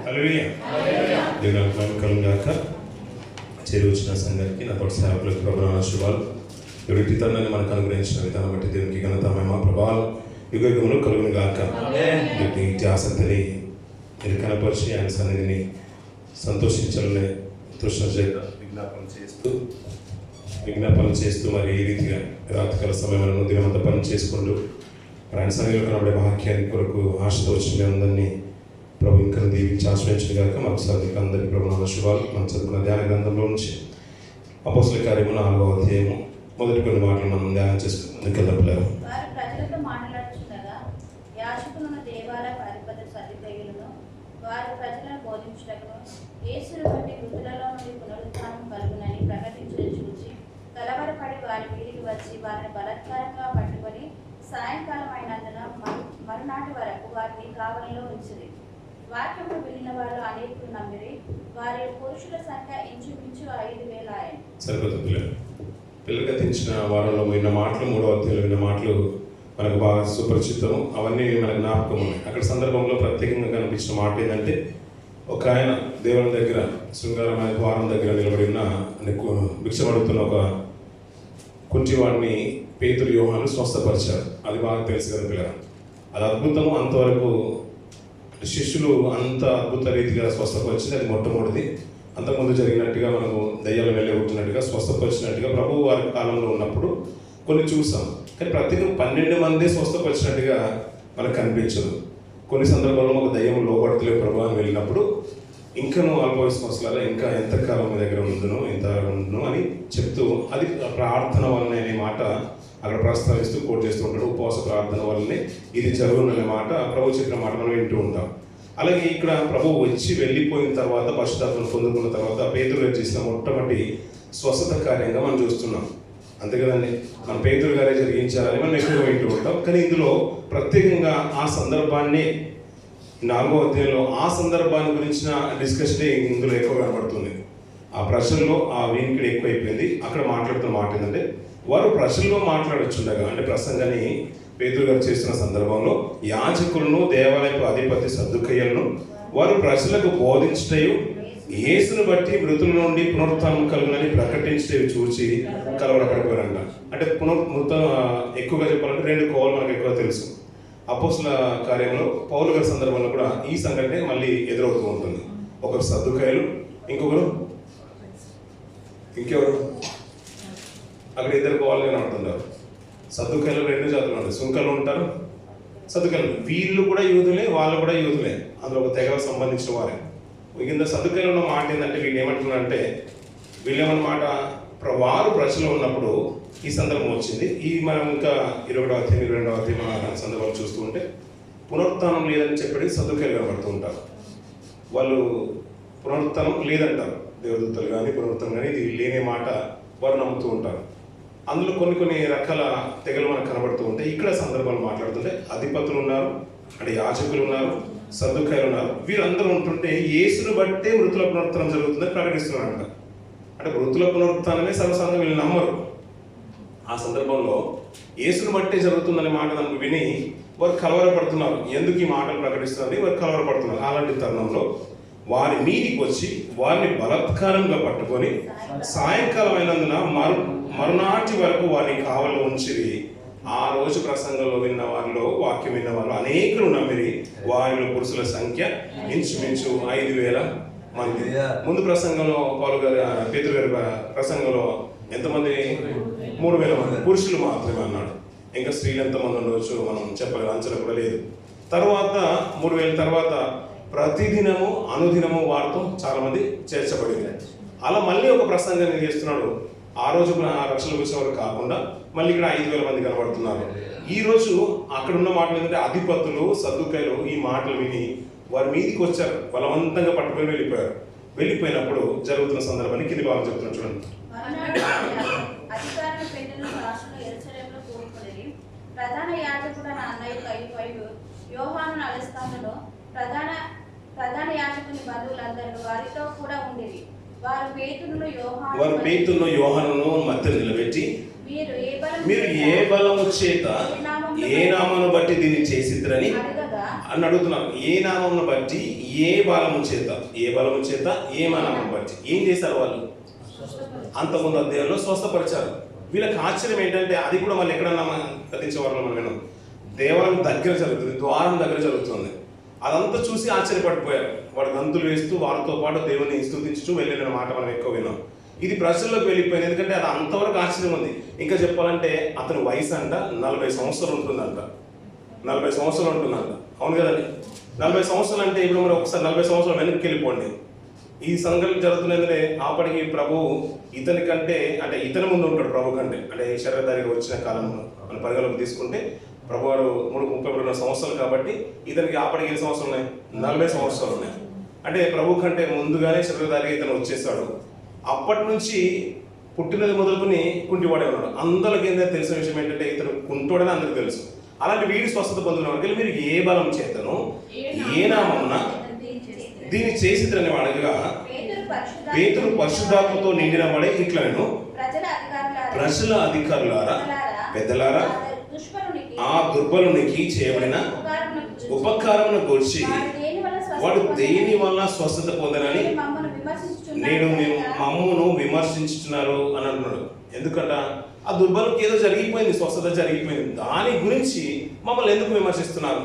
హల్లెలూయా. దేవునికి మహిమ కలుగుగాక. చేరి వచ్చిన సంఘానికి నా తోటి సేవకులకు ప్రభువుల శుభాలు. ఎవరి తండ్రిని మనకు అనుగ్రహించిన విధానం బట్టి దేవునికి ఘనత మహిమ ప్రభావాలు యుగయుగములు కలుగును గాక. ఇటు ఆసక్తిని మీరు కనపరిచి ఆయన సన్నిధిని సంతోషించాలని తృష్ణ చేత విజ్ఞాపన చేస్తూ మరి ఈ రీతిగా రాత్రికాల సమయంలో దినమంతా పని చేసుకుంటూ ఆయన సన్నిధిలో కనబడే వాక్యాన్ని కొరకు ఆశతో వచ్చిన అందరినీ ప్రభు ఇంకా దీవించి ఆశ్రయించిన గాక. మరొకసారి మీకు అందరికీ ప్రభు శుభాలు. మనం చదువుకున్న ధ్యాన గ్రంథంలో నుంచి అపోస్తల కార్యము 4వ అధ్యాయము మొదటి కొన్ని మాటలు మనం ధ్యానం చేసుకుని ముందుకెళ్దాం. వారు ప్రజలతో మాట్లాడుచుండగా యాజకులను దేవాలయ అధిపతి సద్దుకయ్యులను వారు ప్రజలను బోధించుటకును యేసును బట్టి మృతులలో నుండి పునరుత్థానం కలుగునని ప్రకటించడం చూసి కలవరపడి వారి వీధికి వచ్చి వారిని బలాత్కారంగా పట్టుకొని సాయంకాలం అయినందున మరునాటి వరకు వారిని కావలిలో ఉంచింది. వాక్యము వినిన వారు అనేకులు నమ్మిరి. వారి పురుషుల సంఖ్య ఇంచుమించు 5,000 ఆయన. సరిపోతుంది. పిల్లలు గతించిన వారంలో విన్న మాటలు 3వ అధ్యాయంలో విన్న మాటలు మనకు బాగా సుపరిచితం. అవన్నీ మనకు జ్ఞాపకం ఉన్నాయి. అక్కడ సందర్భంలో ప్రత్యేకంగా కనిపించిన మాట ఏంటంటే, ఒక ఆయన దేవుని దగ్గర శృంగారమైన ద్వారం దగ్గర నిలబడి ఉన్న భిక్షపడుతున్న ఒక కుంటివాడిని పేతురు యోహాను స్వస్థపరిచారు. అది బాగా తెలుసు కదా పిల్లలు. అది అద్భుతము. అంతవరకు శిష్యులు అంత అద్భుత రీతిగా స్వస్థపరిచింది అది మొట్టమొదటిది. అంతకుముందు జరిగినట్టుగా మనకు దయ్యాలు వెళ్ళగొట్టినట్టుగా స్వస్థపరిచినట్టుగా ప్రభు వారి కాలంలో ఉన్నప్పుడు కొన్ని చూసాం. కానీ ప్రత్యేకం 12 మంది స్వస్థపరిచినట్టుగా మనకు కనిపించదు. కొన్ని సందర్భాల్లో మాకు దయ్యం లోపడతలే ప్రభు అని వెళ్ళినప్పుడు ఇంకనూ అల్పవిశ్వాసాల ఇంకా ఎంతకాలం మీ దగ్గర ఉండును ఎంత ఉండును అని చెప్తూ అది ప్రార్థన వలన అనే మాట అక్కడ ప్రస్తావిస్తూ కోట్ చేస్తూ ఉంటాడు. ఉపవాస ప్రార్థన వల్లనే ఇది జరుగుననే మాట ప్రభు చెప్పిన మాట మనం వింటూ ఉంటాం. అలాగే ఇక్కడ ప్రభు వచ్చి వెళ్ళిపోయిన తర్వాత పరిశుద్ధాత్మను పొందుకున్న తర్వాత పేతురు గారు చేసిన మొట్టమొదటి స్వస్థత కార్యంగా మనం చూస్తున్నాం. అంతే కదండి. మన పేతురు గారే జరిగించాలని మనం ఎక్కువగా వింటూ ఉంటాం. కానీ ఇందులో ప్రత్యేకంగా ఆ సందర్భాన్ని 4వ అధ్యాయంలో ఆ సందర్భాన్ని గురించిన డిస్కషన్ ఇందులో ఎక్కువ కనబడుతుంది. ఆ ప్రశ్నలో ఆ వీనికిడి ఎక్కువైపోయింది. అక్కడ మాట్లాడుతున్న మాట ఏంటంటే, వారు ప్రశ్నలో మాట్లాడొచ్చుండగా అంటే ప్రసంగాన్ని పేతురు గారు చేస్తున్న సందర్భంలో యాజకులను దేవాలయపు అధిపతి సద్దుకయ్యులను వారు ప్రజలకు బోధించటయు యేసును బట్టి మృతుల నుండి పునరుత్థానం కలుగునని ప్రకటించటయు చూచి కలవరపడిపోయారంట. అంటే ఎక్కువగా చెప్పాలంటే 2 కోవలు మనకు ఎక్కువ తెలుసు. అపోస్తల కార్యంలో పౌలు గారి సందర్భంలో కూడా ఈ సంఘటనే మళ్ళీ ఎదురవుతూ ఉంటుంది. ఒకరు సద్దుకయ్యులు, ఇంకెవరు అక్కడ 2 కోవాలుగానే ఉంటున్నారు. సద్దుకయ్యులు 2 జాతులు ఉంటారు. సుంకలు ఉంటారు, సద్దుకయ్యులు. వీళ్ళు కూడా యూదులే, వాళ్ళు కూడా యూదులే. అందులో ఒక తెగకు సంబంధించిన వారే. కింద సద్దుకయ్యులు ఉన్న మాట ఏంటంటే వీళ్ళు ఏమంటున్నారంటే, వీళ్ళేమన్నమాట వారు ప్రజలు ఉన్నప్పుడు ఈ సందర్భం వచ్చింది. ఈ మనం ఇంకా 21వ అధ్యాయం 22వ అధ్యాయం సందర్భాలు చూస్తూ ఉంటే పునరుత్థానం లేదని చెప్పి సద్దుకయ్యులు కనబడుతూ ఉంటారు. వాళ్ళు పునరుత్థానం లేదంటారు. దేవదూతలు కానీ పునరుత్థానం కానీ ఇది లేని మాట వారు నమ్ముతూ ఉంటారు. అందులో కొన్ని రకాల తెగలు మనకు కనబడుతూ ఉంటాయి. ఇక్కడ సందర్భాలు మాట్లాడుతుంటే అధిపతులు ఉన్నారు, అంటే యాజకులు ఉన్నారు, సద్దుకయ్యులు ఉన్నారు. వీరందరూ ఉంటుంటే యేసును బట్టే మృతుల పునరుత్థానం జరుగుతుందని ప్రకటిస్తున్నారంట. అంటే మృతుల పునరుత్థానమే సర్వసాధారణంగా వీళ్ళు నమ్మరు. ఆ సందర్భంలో యేసును బట్టే జరుగుతుందనే మాట నన్ను విని వారు కలవరపడుతున్నారు. ఎందుకు ఈ మాటలు ప్రకటిస్తున్నది వారు కలవరపడుతున్నారు. అలాంటి తరుణంలో వారి మీదికి వచ్చి వారిని బలాత్కారంగా పట్టుకొని సాయంకాలం అయినందున మరునాటి వరకు వారిని కావలిలో ఉంచిరి. ఆ రోజు ప్రసంగంలో విన్న వారిలో వాక్యం విన్న వాళ్ళు అనేకులు నమ్మిరి. వారిలో పురుషుల సంఖ్య ఇంచుమించు 5,000 మంది. ముందు ప్రసంగంలో పౌలు గారి పేతురు గారి ప్రసంగంలో ఎంతమంది? 3,000 మంది పురుషులు మాత్రమే అన్నాడు. ఇంకా స్త్రీలు ఎంతమంది ఉండవచ్చు మనం చెప్పలేదు, అంచనా కూడా లేదు. తర్వాత 3,000 తర్వాత ప్రతిదినము అనుదినము వారితో చాలా మంది చేర్చబడింది. అలా మళ్ళీ ఒక ప్రసంగాన్ని చేస్తున్నాడు. ఆ రోజు రక్షణ వచ్చేవారు కాకుండా మళ్ళీ ఇక్కడ 5,000 మంది కనబడుతున్నారు. ఈ రోజు అక్కడ ఉన్న మాటలు ఏంటంటే అధిపతులు సద్దుకయ్యులు ఈ మాటలు విని వారి మీదికి వచ్చారు. బలవంతంగా పట్టుకొని వెళ్ళిపోయినప్పుడు జరుగుతున్న సందర్భాన్ని కింది భాగం చెప్తున్నాను చూడండి. ప్రధాన యాజకుడు అన్నయ్య కయ్యు యోహాను అలెస్తాములో ప్రధాన యాజకుని బంధువులందరూ వారితో కూడా ఉండేవి. వారు పేతురును యోహానును మధ్య నిలబెట్టి, మీరు ఏ బలము చేత ఏ నామను బట్టి దీన్ని చేసిద్రని అని అడుగుతున్నారు. ఏ నామమును బట్టి ఏ బలము చేత ఏ నామమును బట్టి ఏం చేశారు వాళ్ళు? అంతకుముందు అధ్యాయంలో స్వస్థపరిచారు. వీళ్ళకి ఆశ్చర్యం ఏంటంటే అది కూడా మళ్ళీ ఎక్కడన్నా గతించే వారిలో మనం విన్నాం. దేవాలయం దగ్గర జరుగుతుంది, ద్వారం దగ్గర జరుగుతుంది. అదంతా చూసి ఆశ్చర్యపడిపోయారు. వాడు గంతులు వేస్తూ వారితో పాటు దేవుని స్తుతించుతూ వెళ్ళిన మాట మనం ఎక్కువ విన్నాం. ఇది ప్రజల్లోకి వెళ్ళిపోయింది. ఎందుకంటే అది అంతవరకు ఆశ్చర్యం ఉంది. ఇంకా చెప్పాలంటే అతని వయసు అంట 40 సంవత్సరాలు ఉంటుందంట. 40 సంవత్సరాలు ఉంటుందంట. అవును కదండి? 40 సంవత్సరాలు అంటే ఇప్పుడు మనం ఒకసారి 40 సంవత్సరాలు వెనక్కి వెళ్ళిపోండి. ఈ సంఘటన జరుగుతున్నదే అప్పటికి ప్రభు ఇతని కంటే అంటే ఇతని ముందు ఉంటాడు ప్రభు కంటే. అంటే శరీరధారిగా వచ్చిన కాలంలో మన పరిగణలోకి తీసుకుంటే ప్రభు వారు 33 సంవత్సరాలు కాబట్టి ఇతనికి అప్పటికి ఎన్ని సంవత్సరాలు ఉన్నాయి? 40 సంవత్సరాలు ఉన్నాయి. అంటే ప్రభు కంటే ముందుగానే శరీరధారిగా ఇతను వచ్చేసాడు. అప్పటి నుంచి పుట్టినది మొదలుకొని కుంటివాడే ఉన్నాడు. అందరికి ఏంటంటే తెలిసిన విషయం ఏంటంటే ఇతను కుంటోడని అందరికి తెలుసు. అలాంటి వీడి స్వస్థత పొందిన వారికి మీరు ఏ బలం చేతను ఏ నామమున దీన్ని చేసిద్రని అడగగా పేతురు పరిశుద్ధాత్మతో నిండిన వాడే ఇట్లను ప్రజల అధికారులారా పెద్దలారా ఆ దుర్బలునికి చేయబడిన ఉపకారమును గూర్చి వాడు దేని వల్ల స్వస్థత పొందనని నేను మమ్మను విమర్శించుతున్నారు అని అంటున్నాడు. ఎందుకంట ఆ దుర్బలుకి ఏదో జరిగిపోయింది, స్వస్థత జరిగిపోయింది, దాని గురించి మమ్మల్ని ఎందుకు విమర్శిస్తున్నారు?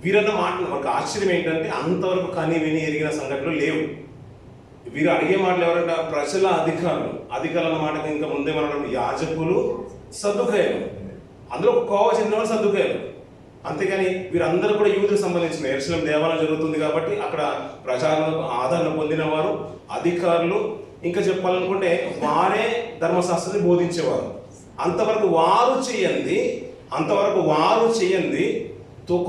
వీరన్న మాటలు మనకు ఆశ్చర్యం ఏంటంటే అంతవరకు కని విని ఎరిగిన సంఘటనలు లేవు. వీరు అడిగే మాటలు ఎవరంట? ప్రజల అధికారులు అన్న మాటకి ఇంకా ముందే మనం యాజకులు, సద్దుకాయలు. అందులో ఒక కోవ చెందిన వాళ్ళు సద్దుకాయలు. అంతేగాని వీరందరూ కూడా యూదులకు సంబంధించిన యెరూషలేము దేవాలయం జరుగుతుంది కాబట్టి అక్కడ ప్రచారంలో ఆదరణ పొందిన వారు, అధికారులు. ఇంకా చెప్పాలనుకుంటే వారే ధర్మశాస్త్రాన్ని బోధించేవారు. అంతవరకు వారు చేయంది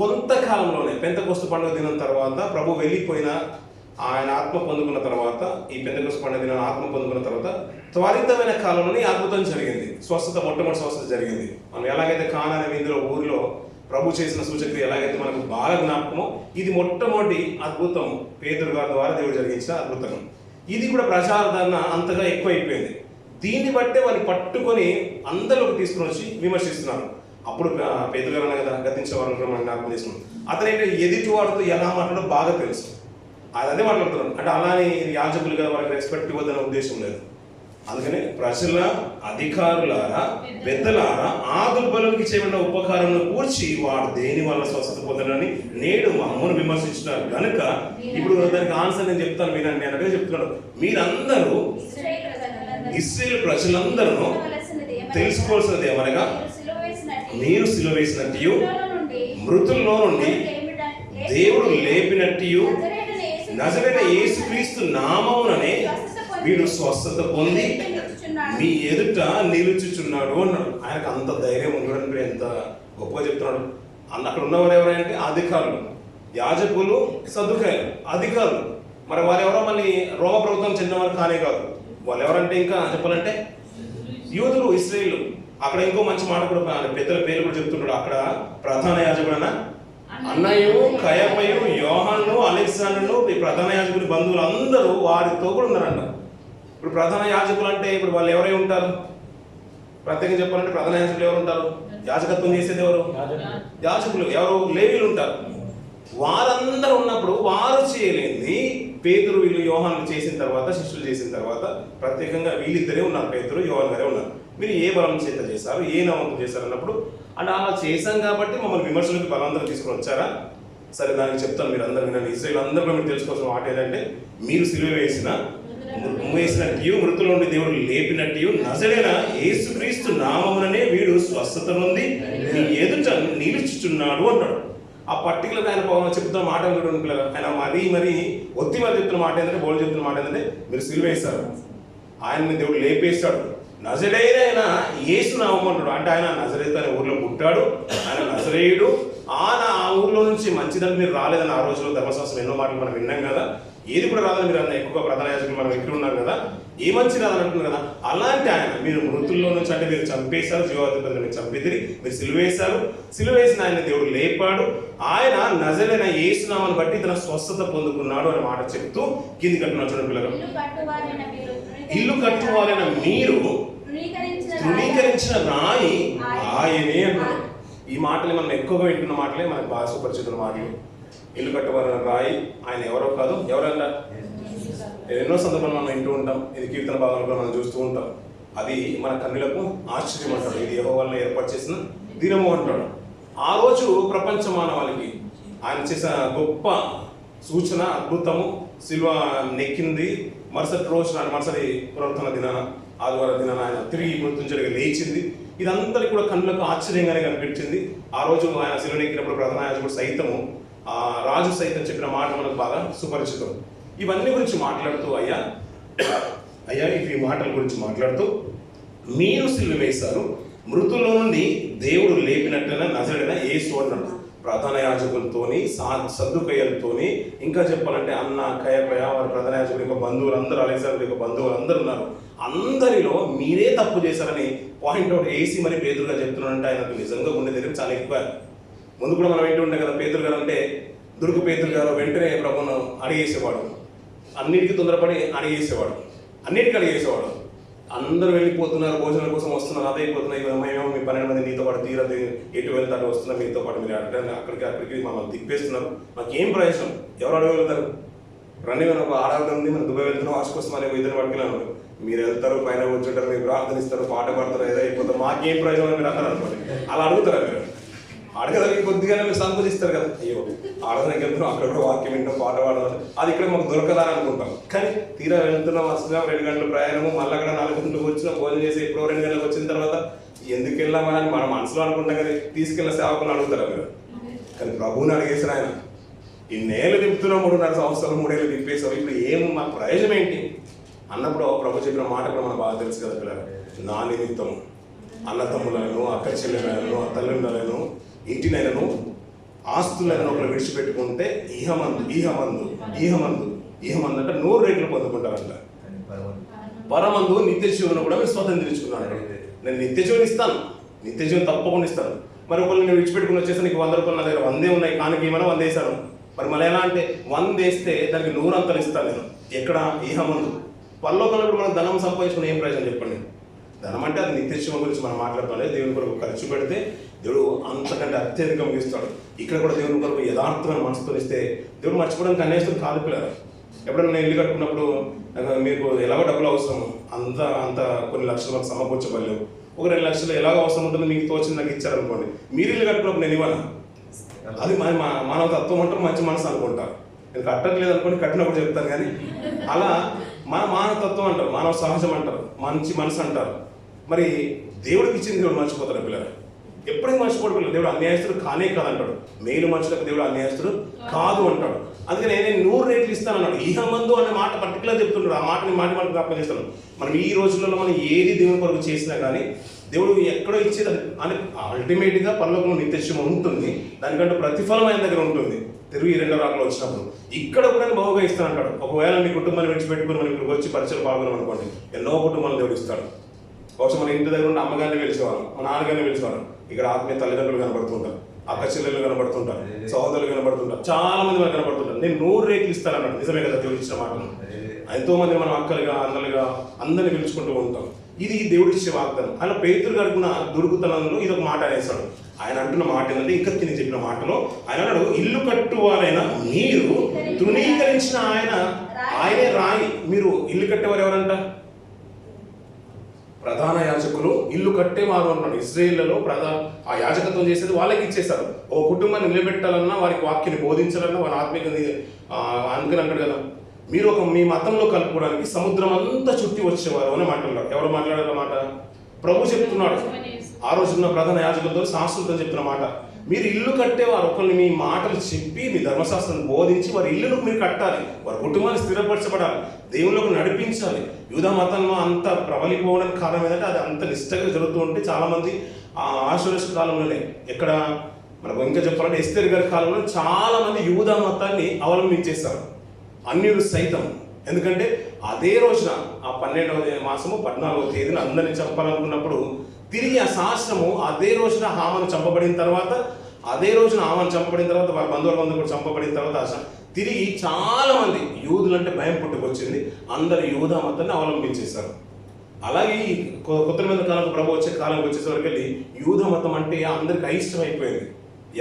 కొంతకాలంలోనే పెంతెకొస్తు పండుగ దినం తర్వాత ప్రభు వెళ్ళిపోయిన ఆయన ఆత్మ పొందుకున్న తర్వాత ఈ పెంతెకొస్తు పండుగ దినం ఆత్మ పొందుకున్న తర్వాత త్వరితమైన కాలంలోనే అద్భుతం జరిగింది. మొట్టమొదటి స్వస్థత జరిగింది. మనం ఎలాగైతే కానా అనే ఇందులో ఊరిలో ప్రభు చేసిన సూచక్రియ ఎలాగైతే మనకు బాగా జ్ఞాపకమో ఇది మొట్టమొదటి అద్భుతం పేతురు గారి ద్వారా దేవుడు జరిగించిన అద్భుతం. ఇది కూడా ప్రచారధారణ అంతగా ఎక్కువైపోయింది. దీన్ని బట్టే వారిని పట్టుకొని అందరిలోకి తీసుకుని వచ్చి విమర్శిస్తున్నారు. అప్పుడు పేతురు గారు కదా గతించే వారు మనం జ్ఞాపకం చేస్తున్నాం. అతనైతే ఎదుటి వారితో ఎలా మాట్లాడో బాగా తెలుసు. అదే మాట్లాడుతున్నాడు. అంటే అలానే యాజకులు కదా వారికి రెస్పెక్ట్ ఇవ్వద్దనే ఉద్దేశం లేదు. అందుకని ప్రజల అధికారులారా పెద్దలారా ఆ దుర్బలునికి చేయబడిన ఉపకారంను కూర్చి వాడు దేని వల్ల స్వస్థత పొందడని నేడు మమ్మల్ని విమర్శించినారు కనుక ఇప్పుడు దానికి ఆన్సర్ నేను చెప్తాను వినండి అన్నట్టుగా చెప్తున్నాడు. మీరందరూ ఇశ్రాయేలు ప్రజలందరూ తెలుసుకోవాల్సినది ఏమనగా మీరు సిలువ వేసినట్టు మృతుల్లో నుండి దేవుడు లేపినట్టు నజరైన యేసుక్రీస్తు నామముననే వీడు స్వస్థత పొంది మీ ఎదుట నిలుచుచున్నాడు అన్నాడు. ఆయనకు అంత ధైర్యం ఉండడం ఎంత గొప్పగా చెప్తున్నాడు. అక్కడ ఉన్నవారు ఎవరంటే అధికారులు, యాజకులు, సద్దుకాయలు, అధికారులు. మరి వారు ఎవరో మళ్ళీ రోమ ప్రభుత్వం చెందినవారు కానే కాదు. వాళ్ళు ఎవరంటే ఇంకా చెప్పాలంటే యూదులు, ఇశ్రాయేలు. అక్కడ ఇంకో మంచి మాట కూడా పెద్దల పేరు కూడా చెప్తున్నాడు. అక్కడ ప్రధాన యాజకుడు అన్నయ్యు, కయపయు, యోహాను, అలెగ్జాండరు, ఈ ప్రధాన యాజకుడి బంధువులు అందరూ వారితో కూడా ఉన్నారంట. ఇప్పుడు ప్రధాన యాజకులు అంటే ఇప్పుడు వాళ్ళు ఎవరై ఉంటారు? ప్రత్యేకంగా చెప్పాలంటే ప్రధాన యాజకులు ఎవరు ఉంటారు? యాజకత్వం చేసేది ఎవరు? యాజకులు. ఎవరు? లేవీలు ఉంటారు. వారందరూ ఉన్నప్పుడు వారు చేయలేంది పేతురు, వీళ్ళు యోహాను చేసిన తర్వాత, శిష్యులు చేసిన తర్వాత ప్రత్యేకంగా వీళ్ళిద్దరే ఉన్నారు. పేతురు, యోహాను గారే ఉన్నారు. మీరు ఏ బలం చేత చేశారు, ఏ నామంతో చేశారు అన్నప్పుడు అంటే అలా చేశాం కాబట్టి మమ్మల్ని విమర్శలకు బలందరూ తీసుకొని వచ్చారా? సరే, దానికి చెప్తాను, మీరు అందరూ వినండి. ఇశ్రాయేలు అందరూ మీరు తెలుసుకోవాల్సిన మాట ఏంటంటే మీరు సిలువ వేసినట్టు మృతుల నుండి దేవుడు లేపినట్టు నజరైన యేసుక్రీస్తు నామముననే వీడు స్వస్థత నుండి మీ ఎదుట నిలుచుచున్నాడు అంటాడు. ఆ పర్టికులర్ ఆయన చెప్తున్న మాట ఆయన మరీ ఒత్తి మరి చెప్తున్న మాట ఏంటంటే, బోల్డ్ చెప్తున్న మాట ఏంటంటే మీరు సిలువ వేశారు, ఆయన్ని దేవుడు లేపేస్తాడు, నజరేయుడైన యేసు నామం అంటాడు. అంటే ఆయన నజరేతు అనే ఊర్లో పుట్టాడు, ఆయన నజరేయుడు. ఆ ఊర్లో నుంచి మంచిదని మీరు రాలేదని ఆ రోజులో ధర్మశాస్త్రం ఎన్నో మాటలు మనం విన్నాం కదా. ఏది కూడా రాదని మీరు అన్న ఎక్కువగా ప్రధాన యాజకులు మనం ఎక్కడ ఉన్నారు కదా, ఏ మంచి రాదని అంటున్నారు కదా. అలాంటి ఆయన మీరు మృతుల్లో నుంచి అంటే మీరు చంపేశారు, జీవాధిపతిని మీరు చంపిదిరి, మీరు సిలువేశారు, సిలువేసిన ఆయన దేవుడు లేపాడు. ఆయన నజరైన యేసు నామాన్ని బట్టి తన స్వస్థత పొందుకున్నాడు అనే మాట చెప్తూ కింది కట్టున్న చూడండి పిల్లలు. ఇల్లు కట్టువారైన మీరు తృణీకరించిన రాయి ఆయనే అన్నాడు. ఈ మాటలు మనం ఎక్కువగా వింటున్న మాటలే, మనకు బాగా సుపరిచితున్న మాటలు. ఇల్లు కట్టువారు రాయి ఆయన ఎవరో కాదు, ఎవరంట? ఎన్నో సందర్భాలు మనం వింటూ ఉంటాం, ఇది కీర్తన భాగంలో మనం చూస్తూ ఉంటాం. అది మన కన్నులకు ఆశ్చర్యం అంటాడు, ఇది యెహోవా వలన ఏర్పాటు చేసిన దినము అంటాడు. ఆ రోజు ప్రపంచ మానవాళికి ఆయన చేసిన గొప్ప సూచన, అద్భుతము, శిలువ నెక్కింది. మరుసటి రోజు మరుసటి పునరుత్థాన దినాన, ఆదివారం దినాన ఆయన తిరిగి మృత్యుంజయుడిగా లేచింది. ఇదంతా కూడా కన్నులకు ఆశ్చర్యంగానే కనిపించింది. ఆ రోజు ఆయన శిలువ నెక్కినప్పుడు ప్రధాన యాజకుడు సైతము, రాజు సైతం చెప్పిన మాట మనకు బాగా సుపరిచితం. ఇవన్నీ గురించి మాట్లాడుతూ అయ్యా ఈ మాటల గురించి మాట్లాడుతూ, మీరు సిలువ వేశారు, మృతుల్లో నుండి దేవుడు లేపినట్లయినా నజరుడైన యేసు అన్నాడు. ప్రధాన యాజకులతోని, సద్దుకయ్యలతోని, ఇంకా చెప్పాలంటే అన్న కయపయ వారి ప్రధాన యాజకుల యొక్క బంధువులు అందరూ, అలెగ్జాండర్ యొక్క బంధువులు అందరూ ఉన్నారు. అందరిలో మీరే తప్పు చేశారని పాయింట్అవుట్ వేసి మరి పేతురుగా చెప్తున్నాడంటే ఆయనకు నిజంగా గుండె దగ్గర చాలా ఎక్కువ. ముందు కూడా మనం ఏంటి ఉంటాం కదా, పేతురు గారు అంటే దుర్గు పేతురు గారు వెంటనే ప్రభువును అడిగేసేవాడు, అన్నిటికీ తొందరపడి అడిగేసేవాడు, అన్నిటికీ అడిగేసేవాడు. అందరూ వెళ్ళిపోతున్నారు, భోజనాల కోసం వస్తున్నారు, అదే అయిపోతున్నాయి, మేమేమో మీ 12 మంది నీతో పాటు తీరదు, ఎటు వెళ్తారు వస్తున్నారు, మీతో పాటు మీరు అక్కడికి మమ్మల్ని తిప్పేస్తున్నారు, మాకేం ప్రయోజనం, ఎవరు అడవి వెళ్తారు? రండి, మనం ఒక ఆడవాళ్ళ ఉంది, మనం దుబాయ్ వెళ్తున్నాం, వాష్ కోసం అనే ఇద్దరు పట్టుకెళ్ళాను, మీరు వెళ్తారు, పైన కూర్చుంటారు, మీరు ప్రార్థనిస్తారు, పాట పాడతారు, ఏదో అయిపోతారు, మాకేం ప్రయోజనం అని మీరు అందరూ అనుకోండి. అలా అడుగుతారా మీరు? అడగదానికి కొద్దిగానే మీరు సంకోచిస్తారు కదా, అయ్యో ఆడదానికి వెళ్తున్నాం, అక్కడ కూడా వాక్యం వింటాం, పాట పాడదాం, అది ఇక్కడ మాకు దొరకదని అనుకుంటాం. కానీ తీరా వెళ్తున్నాం, వస్తున్నాం, 2 గంటల ప్రయాణము, మళ్ళీ అక్కడ 4 గంటలకు వచ్చినాం, భోజనం చేసి ఎప్పుడో 2 గంటలకు వచ్చిన తర్వాత ఎందుకు వెళ్ళామని మన మనసులో అనుకుంటాం కదా, తీసుకెళ్ళిన సేవకులు అడుగుతారా మీరు? కానీ ప్రభువుని అడిగేసారు ఆయన, ఇన్నేళ్ళు తిప్పుతున్నాం, 3.5 సంవత్సరాలు 3 ఏళ్ళు తిప్పేసాం, ఇప్పుడు మా ప్రయోజనం ఏంటి అన్నప్పుడు ప్రభు చెప్పిన మాట కూడా మనకు బాగా తెలుసు కదా పిల్లలు. నా నిమిత్తం అన్నతమ్ములను, అక్క చెల్లెలను, తల్లిదండ్రులను, ఇంటినైనను, ఆస్తులైన ఒకరు విడిచిపెట్టుకుంటే ఈహమందు అంటే 100 రెట్లు పొందుకుంటారంట. పరమందు నిత్య జీవనం కూడా మీరు స్వతంత్రించుకున్నాను. నేను నిత్య జీవనం ఇస్తాను, నిత్య జీవనం తప్పకుండా ఇస్తాను. మరి ఒకళ్ళు నేను విడిచిపెట్టుకుని వచ్చేసి నీకు 100 రూపాయలు నా దగ్గర 100 ఉన్నాయి, కానీ ఏమైనా 100 వేసాను. మరి మళ్ళీ ఎలా అంటే 100 వేస్తే దానికి 100 అంతలు ఇస్తాను నేను. ఎక్కడ? ఈహమందు. పరలోకంలో మనం ధనం సంపాదించుకుని ఏం ప్రయోజనం చెప్పండి? ధనం అంటే అది నిత్యజీవం గురించి మనం మాట్లాడుకోవాలి. దేవుని కొరకు ఖర్చు పెడితే దేవుడు అంతకంటే అత్యధికంగా ఇస్తాడు. ఇక్కడ కూడా దేవుని కొరకు యథార్థమైన మనసుతో ఇస్తే దేవుడు మర్చిపోవడానికి అన్యాయస్తులు కాదు పిల్లలు. ఎప్పుడైనా నేను ఇల్లు కట్టుకున్నప్పుడు మీకు ఎలాగో డబ్బులు అవసరం, అంత కొన్ని లక్షలు మనకు సమకూర్చబడలేవు, ఒక 2 లక్షలు ఎలాగో అవసరం ఉంటుంది, మీకు తోచింది నాకు ఇచ్చారనుకోండి, మీరు ఇల్లు కట్టుకున్నప్పుడు నేను ఇవ్వను. అది మానవ తత్వం అంటారు, మంచి మనసు అనుకుంటారు. నేను కట్టట్లేదు అనుకోండి, కట్టినప్పుడు చెప్తాను. కానీ అలా మానవ తత్వం అంటారు, మానవ సహజం అంటారు, మంచి మనసు అంటారు. మరి దేవుడికి ఇచ్చింది దేవుడు మర్చిపోతారు పిల్లలు. ఎప్పటికీ మర్చిపోడు పిల్లలు. దేవుడు అన్యాయస్తుడు కానే కాదంటాడు, మేలు మనుషులకు దేవుడు అన్యాయస్తుడు కాదు అంటాడు. అందుకని నేను 100 రెట్లు ఇస్తాను అన్నాడు. ఈహమందు అనే మాట పర్టికులర్ చెప్తున్నాడు. ఆ మాటని మనకు జ్ఞాపకం చేస్తాను. మనం ఈ రోజులలో మనం ఏది దేవుని కొరకు చేసినా కానీ దేవుడు ఎక్కడో ఇచ్చేది అని అల్టిమేట్గా పరలోకంలో నిత్యజీవం ఉంటుంది, దానికంటే ప్రతిఫలం ఆయన దగ్గర ఉంటుంది. తిరిగి 2వ రాకలో వచ్చినప్పుడు ఇక్కడ కూడా బహుగా ఇస్తానంటాడు. ఒకవేళ మీ కుటుంబాన్ని విడిచిపెట్టుకుని మనం ఇక్కడికి వచ్చి పరిచయం పాల్గొన్నాం అనుకోండి, ఎన్నో కుటుంబాలను దేవుడు ఇస్తాడు. బహుశా మన ఇంటి దగ్గర ఉన్న అమ్మగారిని పిలిచేవాళ్ళం, మన నాన్నగారిని పిలిచేవాళ్ళం. ఇక్కడ ఆత్మీయ తల్లిదండ్రులు కనబడుతుంటారు, అక్క చెల్లెలు కనబడుతుంటారు, సహోదరులు కనబడుతుంటారు, చాలా మంది మనకు కనబడుతుంటారు. నేను 100 రెట్లు ఇస్తానన్నాడు. నిజమే కదా దేవుడు ఇచ్చిన మాటలు. ఎంతో మంది మనం అక్కలుగా, అన్నలుగా అందరిని పిలుచుకుంటూ ఉంటాం. ఇది దేవుడు ఇచ్చే వాగ్దానం. అలా పేతురు గడుపున దుర్గుతనంలో ఇది ఒక మాట అనేసాడు. ఆయన అంటున్న మాట ఏంటంటే, ఇంకా తిని చెప్పిన మాటలో ఆయన అన్నాడు, ఇల్లు కట్టువారైనా మీరు తృణీకరించిన ఆయనే రాయి. మీరు ఇల్లు కట్టేవారు ఎవరంట? ప్రధాన యాజకులు ఇల్లు కట్టేవారు అన్నాడు. ఇశ్రాయేలులో ఆ యాజకత్వం చేసేది వాళ్ళకి ఇచ్చేశారు. ఓ కుటుంబాన్ని నిలబెట్టాలన్నా, వారికి వాక్యాన్ని బోధించాలన్నా, వారి ఆత్మీయ అందుకని అంటాడు కదా, మీరు మీ మతంలో కలుపుకోవడానికి సముద్రం అంతా చుట్టి వచ్చేవారు అని మాట్లాడారు. ఎవరు మాట్లాడారు మాట? ప్రభు చెప్తున్నాడు. ఆ రోజున్న ప్రధాన యాజకులతో శాస్త్రులతో చెప్తున్న మాట, మీరు ఇల్లు కట్టేవారు ఒకరిని మీ మాటలు చెప్పి మీ ధర్మశాస్త్రాన్ని బోధించి వారి ఇల్లును మీరు కట్టాలి, వారి కుటుంబాన్ని స్థిరపరచబడాలి, దేవుళ్ళకు నడిపించాలి. యూదా మతంలో అంత ప్రబలిపోవడానికి కారణం ఏంటంటే అది అంత నిష్టగా జరుగుతూ ఉంటే చాలామంది ఆశురేష్ కాలంలోనే, ఎక్కడ మనకు ఇంకా చెప్పాలంటే ఎస్తేర్ గారి కాలంలో చాలామంది యూదా మతాన్ని అవలంబించేస్తారు, అన్యులు సైతం. ఎందుకంటే అదే రోజున ఆ 12వ మాసము 14వ తేదీన అందరిని చంపాలనుకున్నప్పుడు తిరిగి ఆ శాస్త్రము అదే రోజున హామను చంపబడిన తర్వాత, అదే రోజున హామను చంపబడిన తర్వాత వారి బంధువులందరూ కూడా చంపబడిన తర్వాత తిరిగి చాలా మంది యూదులు అంటే భయం పుట్టుకొచ్చింది, అందరు యూదా మతాన్ని అవలంబించేశారు. అలాగే కొత్త నిబంధన కాలం ప్రభు వచ్చే కాలంకి వచ్చేసరికి వెళ్ళి యూదా మతం అంటే అందరికి అయిష్టం అయిపోయింది.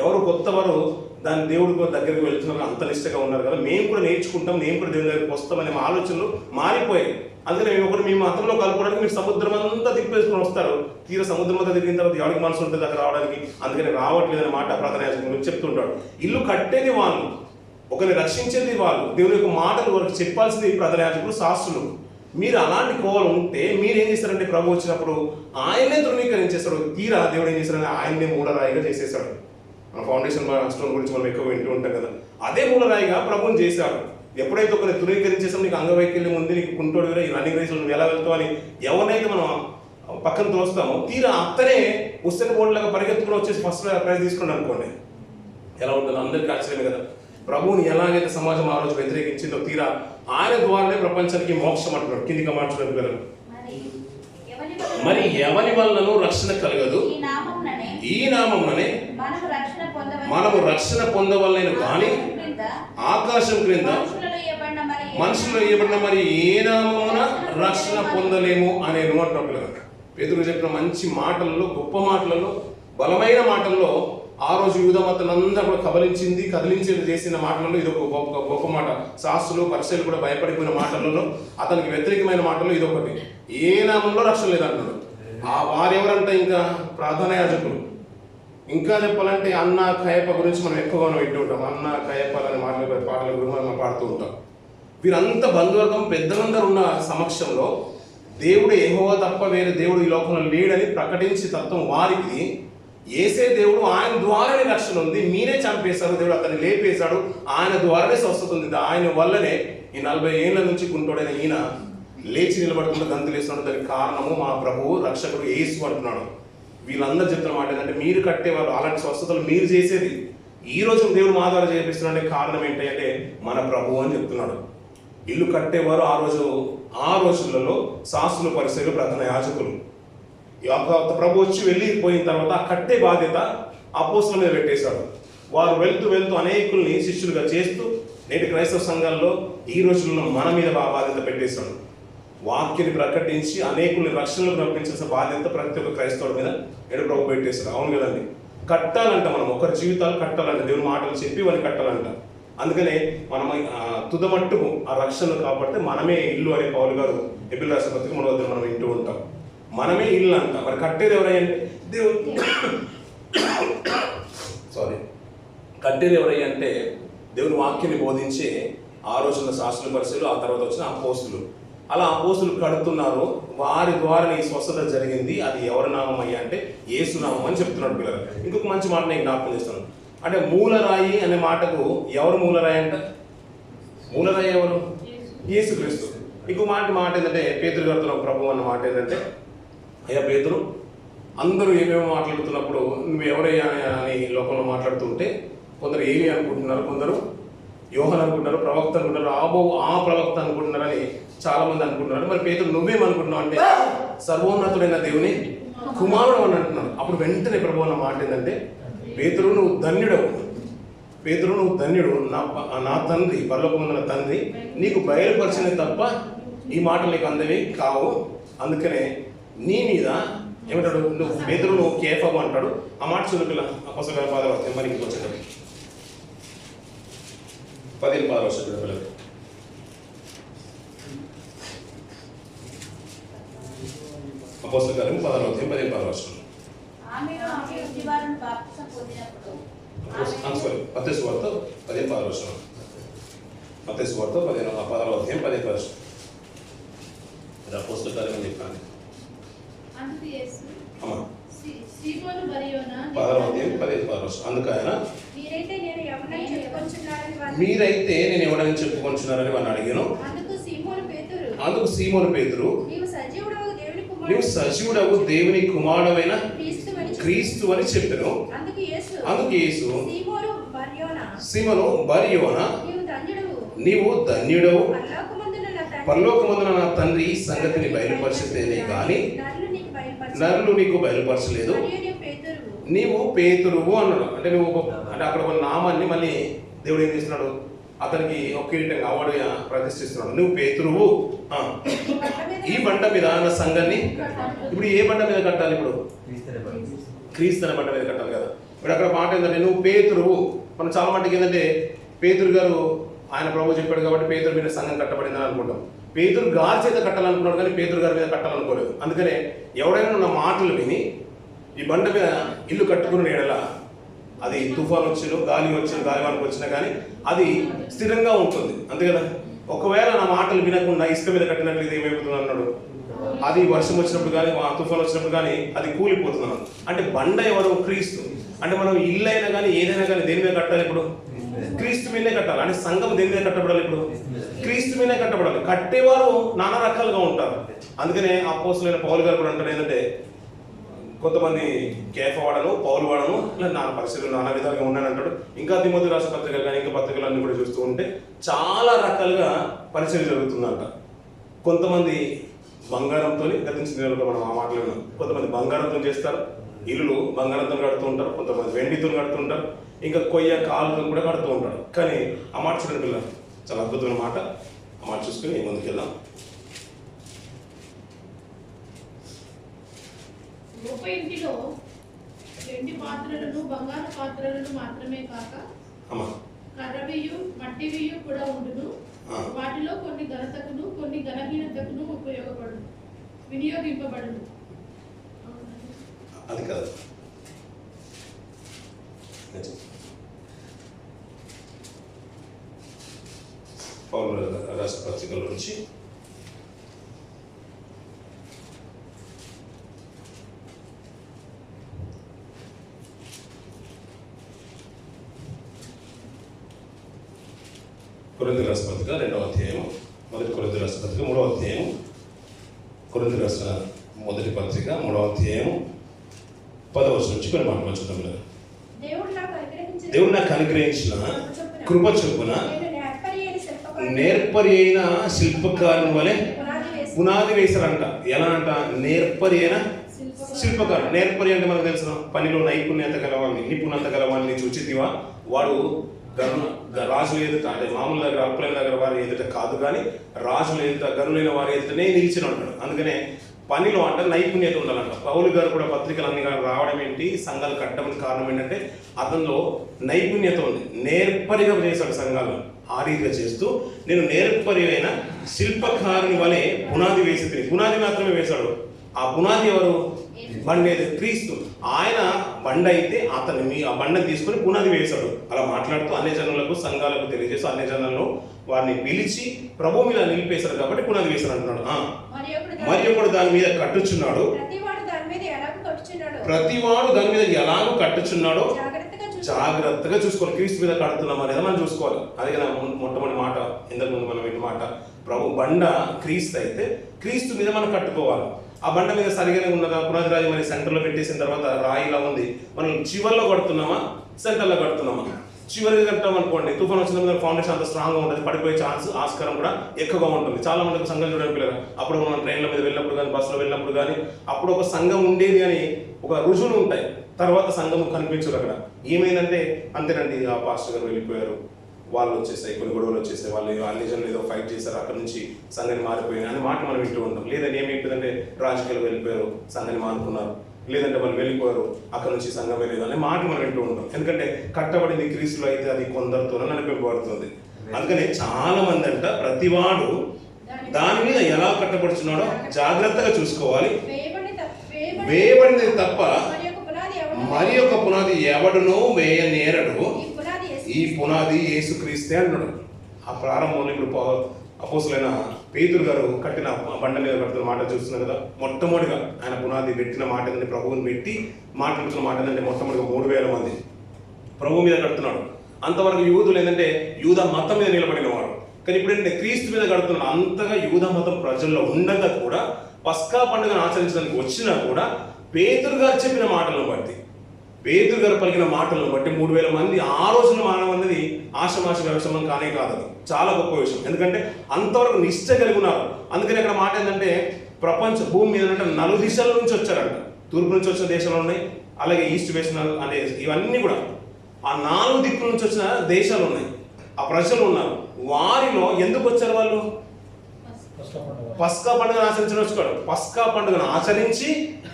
ఎవరు కొత్త వారు దాని దేవుడికి దగ్గరికి వెళ్తున్నారు, అంత నిష్టగా ఉన్నారు కదా, మేము కూడా నేర్చుకుంటాం, మేము కూడా దేవుని దగ్గరికి వస్తామనే మా ఆలోచనలు మారిపోయాయి. అందుకని మేము ఒకటి మీ మతంలో కలుపుకోవడానికి మీరు సముద్రం అంతా తిప్పేసుకొని వస్తారు, తీర సముద్రం అంతా తిరిగిన తర్వాత ఎవరికి మనసు ఉంటుంది అక్కడ రావడానికి, అందుకని రావట్లేదనే మాట ప్రధాన యాజకుడు చెప్తుంటాడు. ఇల్లు కట్టేది వాళ్ళు, ఒకరిని రక్షించేది వాళ్ళు, దేవుని యొక్క మాటలు వారికి చెప్పాల్సింది ప్రధాన యాజకులు, శాస్త్రులు. మీరు అలాంటి కోవలు ఉంటే మీరేం చేస్తారంటే ప్రభు వచ్చినప్పుడు ఆయన్నే ధృవీకరించేస్తాడు. తీరా దేవుడు ఏం చేస్తాడని ఆయన్నే మూలరాయిగా చేసేసాడు. మన ఫౌండేషన్ స్టోన్ గురించి మనం ఎక్కువ వింటూ ఉంటాం కదా, అదే మూలరాయిగా ప్రభుని చేశాడు. ఎప్పుడైతే ఒకరిని ధృవీకరించేసాం, నీకు అంగవైకల్యం ఉంది, నీకు కుంటోడు ఈ రన్నింగ్ రేసులు నువ్వు ఎలా వెళ్తావు అని ఎవరినైతే మనం పక్కన తోస్తామో, తీరా అత్తనే ఉస్సెన్ బోర్డులాగా పరిగెత్తుకుని వచ్చేసి ఫస్ట్ ప్రైజ్ తీసుకున్నాడు అనుకోండి, ఎలా ఉంటుందో అందరికీ ఆశ్చర్యమే కదా. ప్రభువుని ఎలాగైతే సమాజం ఆ రోజు వ్యతిరేకించిందో, తీరా ఆయన ద్వారానే ప్రపంచానికి మోక్షం అంటున్నాడు. కిందికి మార్చడానికి కదా, మరి ఎవరి వలనను రక్షణ కలగదు, ఈ నామముననే మనము రక్షణ పొందవలెను కానీ ఆకాశం క్రింద మనుషులు ఇవ్వబడిన మరి ఏ నామమున రక్షణ పొందలేము అనే అంటున్నారు. పేతురు చెప్పిన మంచి మాటలలో, గొప్ప మాటలలో, బలమైన మాటల్లో ఆ రోజు యూద మతాలంతా కూడా కదిలించేది చేసిన మాటలలో ఇది ఒక గొప్ప మాట. శాస్త్రులు పరిశీలు కూడా భయపడిపోయిన మాటలలో, అతనికి వ్యతిరేకమైన మాటల్లో ఇదొకటి. ఏ నామంలో రక్షణ లేదంటున్నాడు. ఆ వారెవరంటే ఇంకా ప్రధాన యాజకులు. ఇంకా చెప్పాలంటే అన్న కయప గురించి మనం ఎక్కువగా వింటూ ఉంటాం. అన్న కయపలని పాటల గురించి మనం పాడుతూ ఉంటాం. వీరంతా బంధువర్గం పెద్దలందరూ ఉన్న సమక్షంలో దేవుడు యెహోవా తప్ప వేరే దేవుడు ఈ లోకంలో లేడని ప్రకటించి తత్వం వారికి యేసే దేవుడు, ఆయన ద్వారానే రక్షణ ఉంది, మీరే చంపేశారు, దేవుడు అతన్ని లేపేశాడు, ఆయన ద్వారానే స్వస్థత ఉంది, ఆయన వల్లనే ఈ 40 ఏళ్ల నుంచి కుంటోడైన ఈయన లేచి నిలబడుతున్న గంతులేస్తున్నాడు. దానికి కారణము మా ప్రభువు రక్షకుడు యేసు అంటున్నాడు. వీళ్ళందరూ చెప్తున్న మాట ఏంటంటే, మీరు కట్టేవారు అలాంటి స్వస్థతలు మీరు చేసేది ఈ రోజు దేవుడు మా ద్వారా చేపిస్తున్నాడే కారణం ఏంటంటే మన ప్రభువు అని చెప్తున్నాడు. ఇల్లు కట్టేవారు ఆ రోజులలో శాస్త్రులు, పరిసరులు, ప్రధాన యాజకులు. ప్రభు వచ్చి వెళ్ళిపోయిన తర్వాత ఆ కట్టే బాధ్యత అపోస్తలుల మీద పెట్టేశాడు. వారు వెళ్తూ అనేకుల్ని శిష్యులుగా చేస్తూ నేటి క్రైస్తవ సంఘాల్లో ఈ రోజుల్లో మన మీద బాధ్యత పెట్టేశాడు. వాక్యాన్ని ప్రకటించి అనేకుల్ని రక్షణకు పంపించాల్సిన బాధ్యత ప్రతి ఒక్క క్రైస్తవుడి మీద ప్రభు పెట్టేశాడు. అవును కదండి, కట్టాలంట, మనం ఒకరి జీవితాలు కట్టాలంట, దేవుని మాటలు చెప్పి వాళ్ళని కట్టాలంట. అందుకనే మనం తుదమట్టుకు ఆ రక్షణ కాబట్టి మనమే ఇల్లు అనే పౌలు గారు ఎబిల్ రాసిన పత్రిక మనం వింటూ ఉంటాం. మనమే ఇల్లు అంట. మరి కట్టేది ఎవరయ్యంటే కట్టేది ఎవరయ్యంటే దేవుని వాక్యాన్ని బోధించే ఆ రోజున్న శాస్త్రుల పరిశీలు, ఆ తర్వాత వచ్చిన అపోస్తులు. అలా అపోస్తులు కడుతున్నారు, వారి ద్వారా ఈ స్వస్థత జరిగింది. అది ఎవరి నామం అయ్యా అంటే యేసు నామం అని చెప్తున్నాడు పిల్లలు. ఇంకొక మంచి మాట నేను జ్ఞాపకం చేస్తాను. అంటే మూలరాయి అనే మాటకు ఎవరు మూలరాయి అంట? మూలరాయి ఎవరు? యేసుక్రీస్తు. ఇంకో మాట ఏంటంటే పేతురు గారితో ప్రభు అన్న మాట ఏంటంటే, అయ్యా పేతురు, అందరూ ఏమేమో మాట్లాడుతున్నప్పుడు నువ్వు ఎవరయ్యా అని లోకంలో మాట్లాడుతుంటే కొందరు ఏమి అనుకుంటున్నారు, కొందరు యోహన్ అనుకుంటున్నారు, ప్రవక్త అనుకుంటున్నారు, ఆ ప్రవక్త అనుకుంటున్నారని చాలా మంది అనుకుంటున్నారు. మరి పేతురు నువ్వేమనుకుంటున్నావు అంటే సర్వోన్నతుడైన దేవుని కుమారుడు అని అంటున్నాడు. అప్పుడు వెంటనే ప్రభు అన్న మాట ఏంటంటే, పేతురు నువ్వు ధన్యుడవు, పేతురు నువ్వు ధన్యుడు, నా తండ్రి పరలోకమందున్న తండ్రి నీకు బయలుపరిచినవి తప్ప ఈ మాటలు నీకు అందవి కావు. అందుకనే నీ మీద ఏమంటాడు, నువ్వు పేతురు నువ్వు కేఫము అంటాడు. ఆ మాట చూడు పిల్ల, అపోస్తలుల పాదాలు మరి ఇంకొచ్చాడు 15 వర్షాలు పిల్లలు. అపోస్తలుల కార్యము 15 వర్షాలు. మత్తయి సువార్త 15 వర్షాలు. మత్తయి సువార్త 15 వర్షాలు. అది అపోస్తలుల కార్యం అని చెప్పాను. అందుకు ఆయన మీరైతే నేను ఎవడని చెప్పుకొంచున్నారని వాడిని అడిగాను. అందుకు సీమోను పేతురు నీవు సజీవుడవు దేవుని కుమారుడైన క్రీస్తు అని చెప్పాను. అందుకు యేసు సీమోను బర్యోనా నీవు ధన్యుడవు, పరలోకమందున నా తండ్రి ఈ సంగతిని బయలుపరిచితేనే కానీ నరులు నీకు బయలుపరచలేదు. నీవు పేతురువు అన్నాడు. అంటే అక్కడ ఒక నామాన్ని మళ్ళీ దేవుడు ఏం చేస్తున్నాడు, అతనికి ఒక కిరీటంగా అవార్డు ప్రతిష్ఠిస్తున్నాడు. నువ్వు పేతురువు, ఈ బండ మీద నా సంఘాన్ని. ఇప్పుడు ఏ బండ మీద కట్టాలి? ఇప్పుడు క్రీస్తు అనే బండ మీద కట్టాలి కదా. ఇప్పుడు అక్కడ మాట ఏంటంటే నువ్వు పేతురువు, మనం చాలా మటుకు ఏంటంటే పేతురు గారు ఆయన ప్రభు చెప్పాడు కాబట్టి పేతురు మీద సంఘం కట్టబడిందని అనుకుంటాం. పేతురు గారి చేత కట్టాలనుకున్నాడు కానీ పేతురు గారి మీద కట్టాలనుకోలేదు. అందుకనే ఎవడైనా నా మాటలు విని ఈ బండ మీద ఇల్లు కట్టుకుని ఎడల అది తుఫాన్ వచ్చిన గాలివానకు వచ్చినా కానీ అది స్థిరంగా ఉంటుంది, అంతే కదా. ఒకవేళ నా మాటలు వినకుండా ఇసుక మీద కట్టినట్లయితే ఏమైపోతుంది అన్నాడు, అది వర్షం వచ్చినప్పుడు కానీ తుఫాన్ వచ్చినప్పుడు కానీ అది కూలిపోతున్నాను. అంటే బండ ఎవరు? క్రీస్తు. అంటే మనం ఇల్లు అయినా కానీ ఏదైనా కానీ దేని మీద కట్టాలి? ఇప్పుడు క్రీస్తు మీదే కట్టాలి. అంటే సంఘం దేని మీద కట్టబడాలి? ఇప్పుడు క్రీస్తు మీదే కట్టబడాలి. కట్టేవారు నానా రకాలుగా ఉంటారు. అందుకనే అపోస్తలుడైన పౌలు గారు కూడా అంటారు ఏంటంటే, కొంతమంది కేఫ వాడను, పౌలు వాడను, ఇలా నానా పరిస్థితులు నానా విధాలుగా ఉన్నాను అంటాడు. ఇంకా తిమోతి రాష్ట్ర పత్రికలు కానీ ఇంకా పత్రికలు అన్ని కూడా చూస్తూ ఉంటే చాలా రకాలుగా పరిచయం జరుగుతుందంట. కొంతమంది బంగారంతో, గతించిన నెలలో మనం ఆ మాటలు విన్నాం, కొంతమంది బంగారంతో చేస్తారు, ఇల్లు బంగారంతో కడుతూ ఉంటారు, కొంతమంది వెండితో కడుతుంటారు, ఇంకా కొయ్య కాళ్ళతో కూడా కడుతూ ఉంటారు. కానీ ఆ మాట చూడండి పిల్లలు, చాలా అద్భుతమైన మాట. ఆ మాట చూసుకుని ముందుకు వెళ్దాం. గొప్ప ఇంటిలో వెండి పాత్రలను బంగారు పాత్రలను మాత్రమే కాక కర్రవియు మట్టివియు కూడా ఉండును. వాటిలో కొన్ని ఘనతకును కొన్ని ఘనహీనతకును వినియోగింపబడును. అది కాదు, పౌలు రాష్ట్ర పత్రికల నుంచి కొరింథీ రాష్ట్ర పత్రిక 2వ అధ్యాయం, మొదటి కొరింథీ రాష్ట్ర పత్రిక 3వ అధ్యాయం, కొరింథీ రాష్ట్ర మొదటి పత్రిక 3వ అధ్యాయం 10వ వచనం నుంచి కొన్ని మాటలు చూద్దాం. దేవుడు నాకు అనుగ్రహించిన కృప చొప్పున నేర్పరి అయిన శిల్పకారుని వలె పునాది వేశారంట. ఎలా అంట? నేర్పరి అయిన శిల్పకారుడు. నేర్పరి అంటే మనకు తెలిసిన పనిలో నైపుణ్యత గలవాడిని, నిపుణత గలవాడిని చూచితివా? వాడు రాజుల ఎదుట, అంటే మామూలు దగ్గర అల్పులైన దగ్గర వారి ఎదుట కాదు, కానీ రాజుల ఎదుట గనులైన వారి ఎదుటనే నిలిచిన ఉంటాడు. అందుకనే పనిలో అంటే నైపుణ్యత ఉండాలంట. పౌలు గారు కూడా పత్రికలు అన్ని రావడం ఏంటి, సంఘాలు కట్టడానికి కారణం ఏంటంటే అతనిలో నైపుణ్యత ఉంది. నేర్పరిగా చేశాడు సంఘాలను. ఆ రీతిగా చేస్తూ నేను నేర్పరి అయిన శిల్పకారుని వలె పునాది వేసి తిని, పునాది మాత్రమే వేశాడు. ఆ పునాది ఎవరు? బండ క్రీస్తు. ఆయన బండ అయితే అతన్ని ఆ బండని తీసుకొని పునాది వేశాడు. అలా మాట్లాడుతూ అన్ని జనులకు సంఘాలకు తెలియజేస్తూ అన్ని జనులను వారిని పిలిచి ప్రభు మీద నిలిపేశాడు కాబట్టి పునాది వేశాడు అంటున్నాడు. మరి ఒకడు దాని మీద కట్టుచున్నాడు, ప్రతివాడు దాని మీద ఎలాగో కట్టుచున్నాడో జాగ్రత్తగా చూసుకోవాలి. క్రీస్తు మీద కడుతున్నామా లేదా మనం చూసుకోవాలి. అదే కదా మొట్టమొదటి మాట, ఇంతకు ముందు మనం విన్న మాట. ప్రభు బండ క్రీస్తు అయితే క్రీస్తు మీద మనం కట్టుకోవాలి. ఆ బండ మీద సరిగానే ఉన్నదా? పునాది రాయి మరి సెంటర్లో పెట్టేసిన తర్వాత రాయిలా ఉంది, మనం చివర్లో కడుతున్నామా సెంటర్లో కడుతున్నామా? చివరిగా కట్టాం అనుకోండి, తుఫాన్ వచ్చిన ఫౌండేషన్ అంత స్ట్రాంగ్గా ఉంటుంది, పడిపోయే ఆస్కారం కూడా ఎక్కువగా ఉంటుంది. చాలా మందికి సంఘం చూడడానికి పిల్లలు అప్పుడు మనం ట్రైన్ల మీద వెళ్ళినప్పుడు కానీ బస్సులో వెళ్ళినప్పుడు కానీ అప్పుడు ఒక సంఘం ఉండేది అని ఒక రుజువులు ఉంటాయి. తర్వాత సంఘం కనిపించరు. అక్కడ ఏమైందంటే అంతేనండి, ఆ పాస్టర్ గారు వెళ్ళిపోయారు, వాళ్ళు వచ్చేసాయి, కొన్ని గొడవలు వచ్చేసాయి, వాళ్ళు అన్ని జనులు ఏదో ఫైట్ చేశారు, అక్కడ నుంచి సంఘాన్ని మారిపోయింది అనే మాట మనం వింటూ ఉంటాం. లేదంటే ఏమైపోయిందంటే రాజకీయాలు వెళ్ళిపోయారు, సంఘాన్ని మానుకున్నారు, లేదంటే వాళ్ళు వెళ్ళిపోయారు, అక్కడ నుంచి సంఘం వెళ్ళలేదు అనే మాట మనం వింటూ ఉంటాం. ఎందుకంటే కట్టబడింది క్రీస్తులో అయితే అది కొందరితో నడిపింపబడుతుంది. అందుకని చాలా మంది అంట ప్రతివాడు దాని మీద ఎలా కట్టబడుచున్నాడో జాగ్రత్తగా చూసుకోవాలి. వేయబడింది తప్ప మరి ఒక పునాది ఎవడునో వేయనేరడు, ఈ పునాది యేసుక్రీస్తే అన్నాడు. ఆ ప్రారంభంలో ఇప్పుడు అపోస్తలుడైన పేతురు గారు కట్టిన బండ మీద కడుతున్న మాట చూస్తున్నాం కదా. మొట్టమొదటిగా ఆయన పునాది పెట్టిన మాట ఏంటంటే, ప్రభువుని పెట్టి మాట్లాడుతున్న మాట ఏంటంటే, మొట్టమొదటిగా 3000 మంది ప్రభు మీద కడుతున్నాడు. అంతవరకు యూదులు ఏంటంటే యూదా మతం మీద నిలబడిన వాడు. కానీ ఇప్పుడు ఏంటంటే క్రీస్తు మీద కడుతున్నాడు. అంతగా యూదా మతం ప్రజల్లో ఉండగా కూడా పస్కా పండుగను ఆచరించడానికి వచ్చినా కూడా పేతురు గారు చెప్పిన మాటలను బట్టి, పేతురు గారు పలికిన మాటలను బట్టి 3000 మంది ఆ రోజున మానవన్నది ఆశమాష వ్యవసాయం కానే కాదు. అది చాలా గొప్ప విషయం. ఎందుకంటే అంతవరకు నిష్ఠ కలిగి ఉన్నారు. అందుకని అక్కడ మాట ఏంటంటే ప్రపంచ భూమి మీద అంటే 4 దిశల నుంచి వచ్చారంట. తూర్పు నుంచి వచ్చిన దేశాలు ఉన్నాయి, అలాగే ఈస్ట్ వెస్ట్ అనే ఇవన్నీ కూడా ఆ 4 దిక్కుల నుంచి వచ్చిన దేశాలు ఉన్నాయి. ఆ ప్రజలు ఉన్నారు. వారిలో ఎందుకు వచ్చారు వాళ్ళు? పస్కా పండుగను ఆచరించడం వచ్చాడు. పస్కా పండుగను ఆచరించి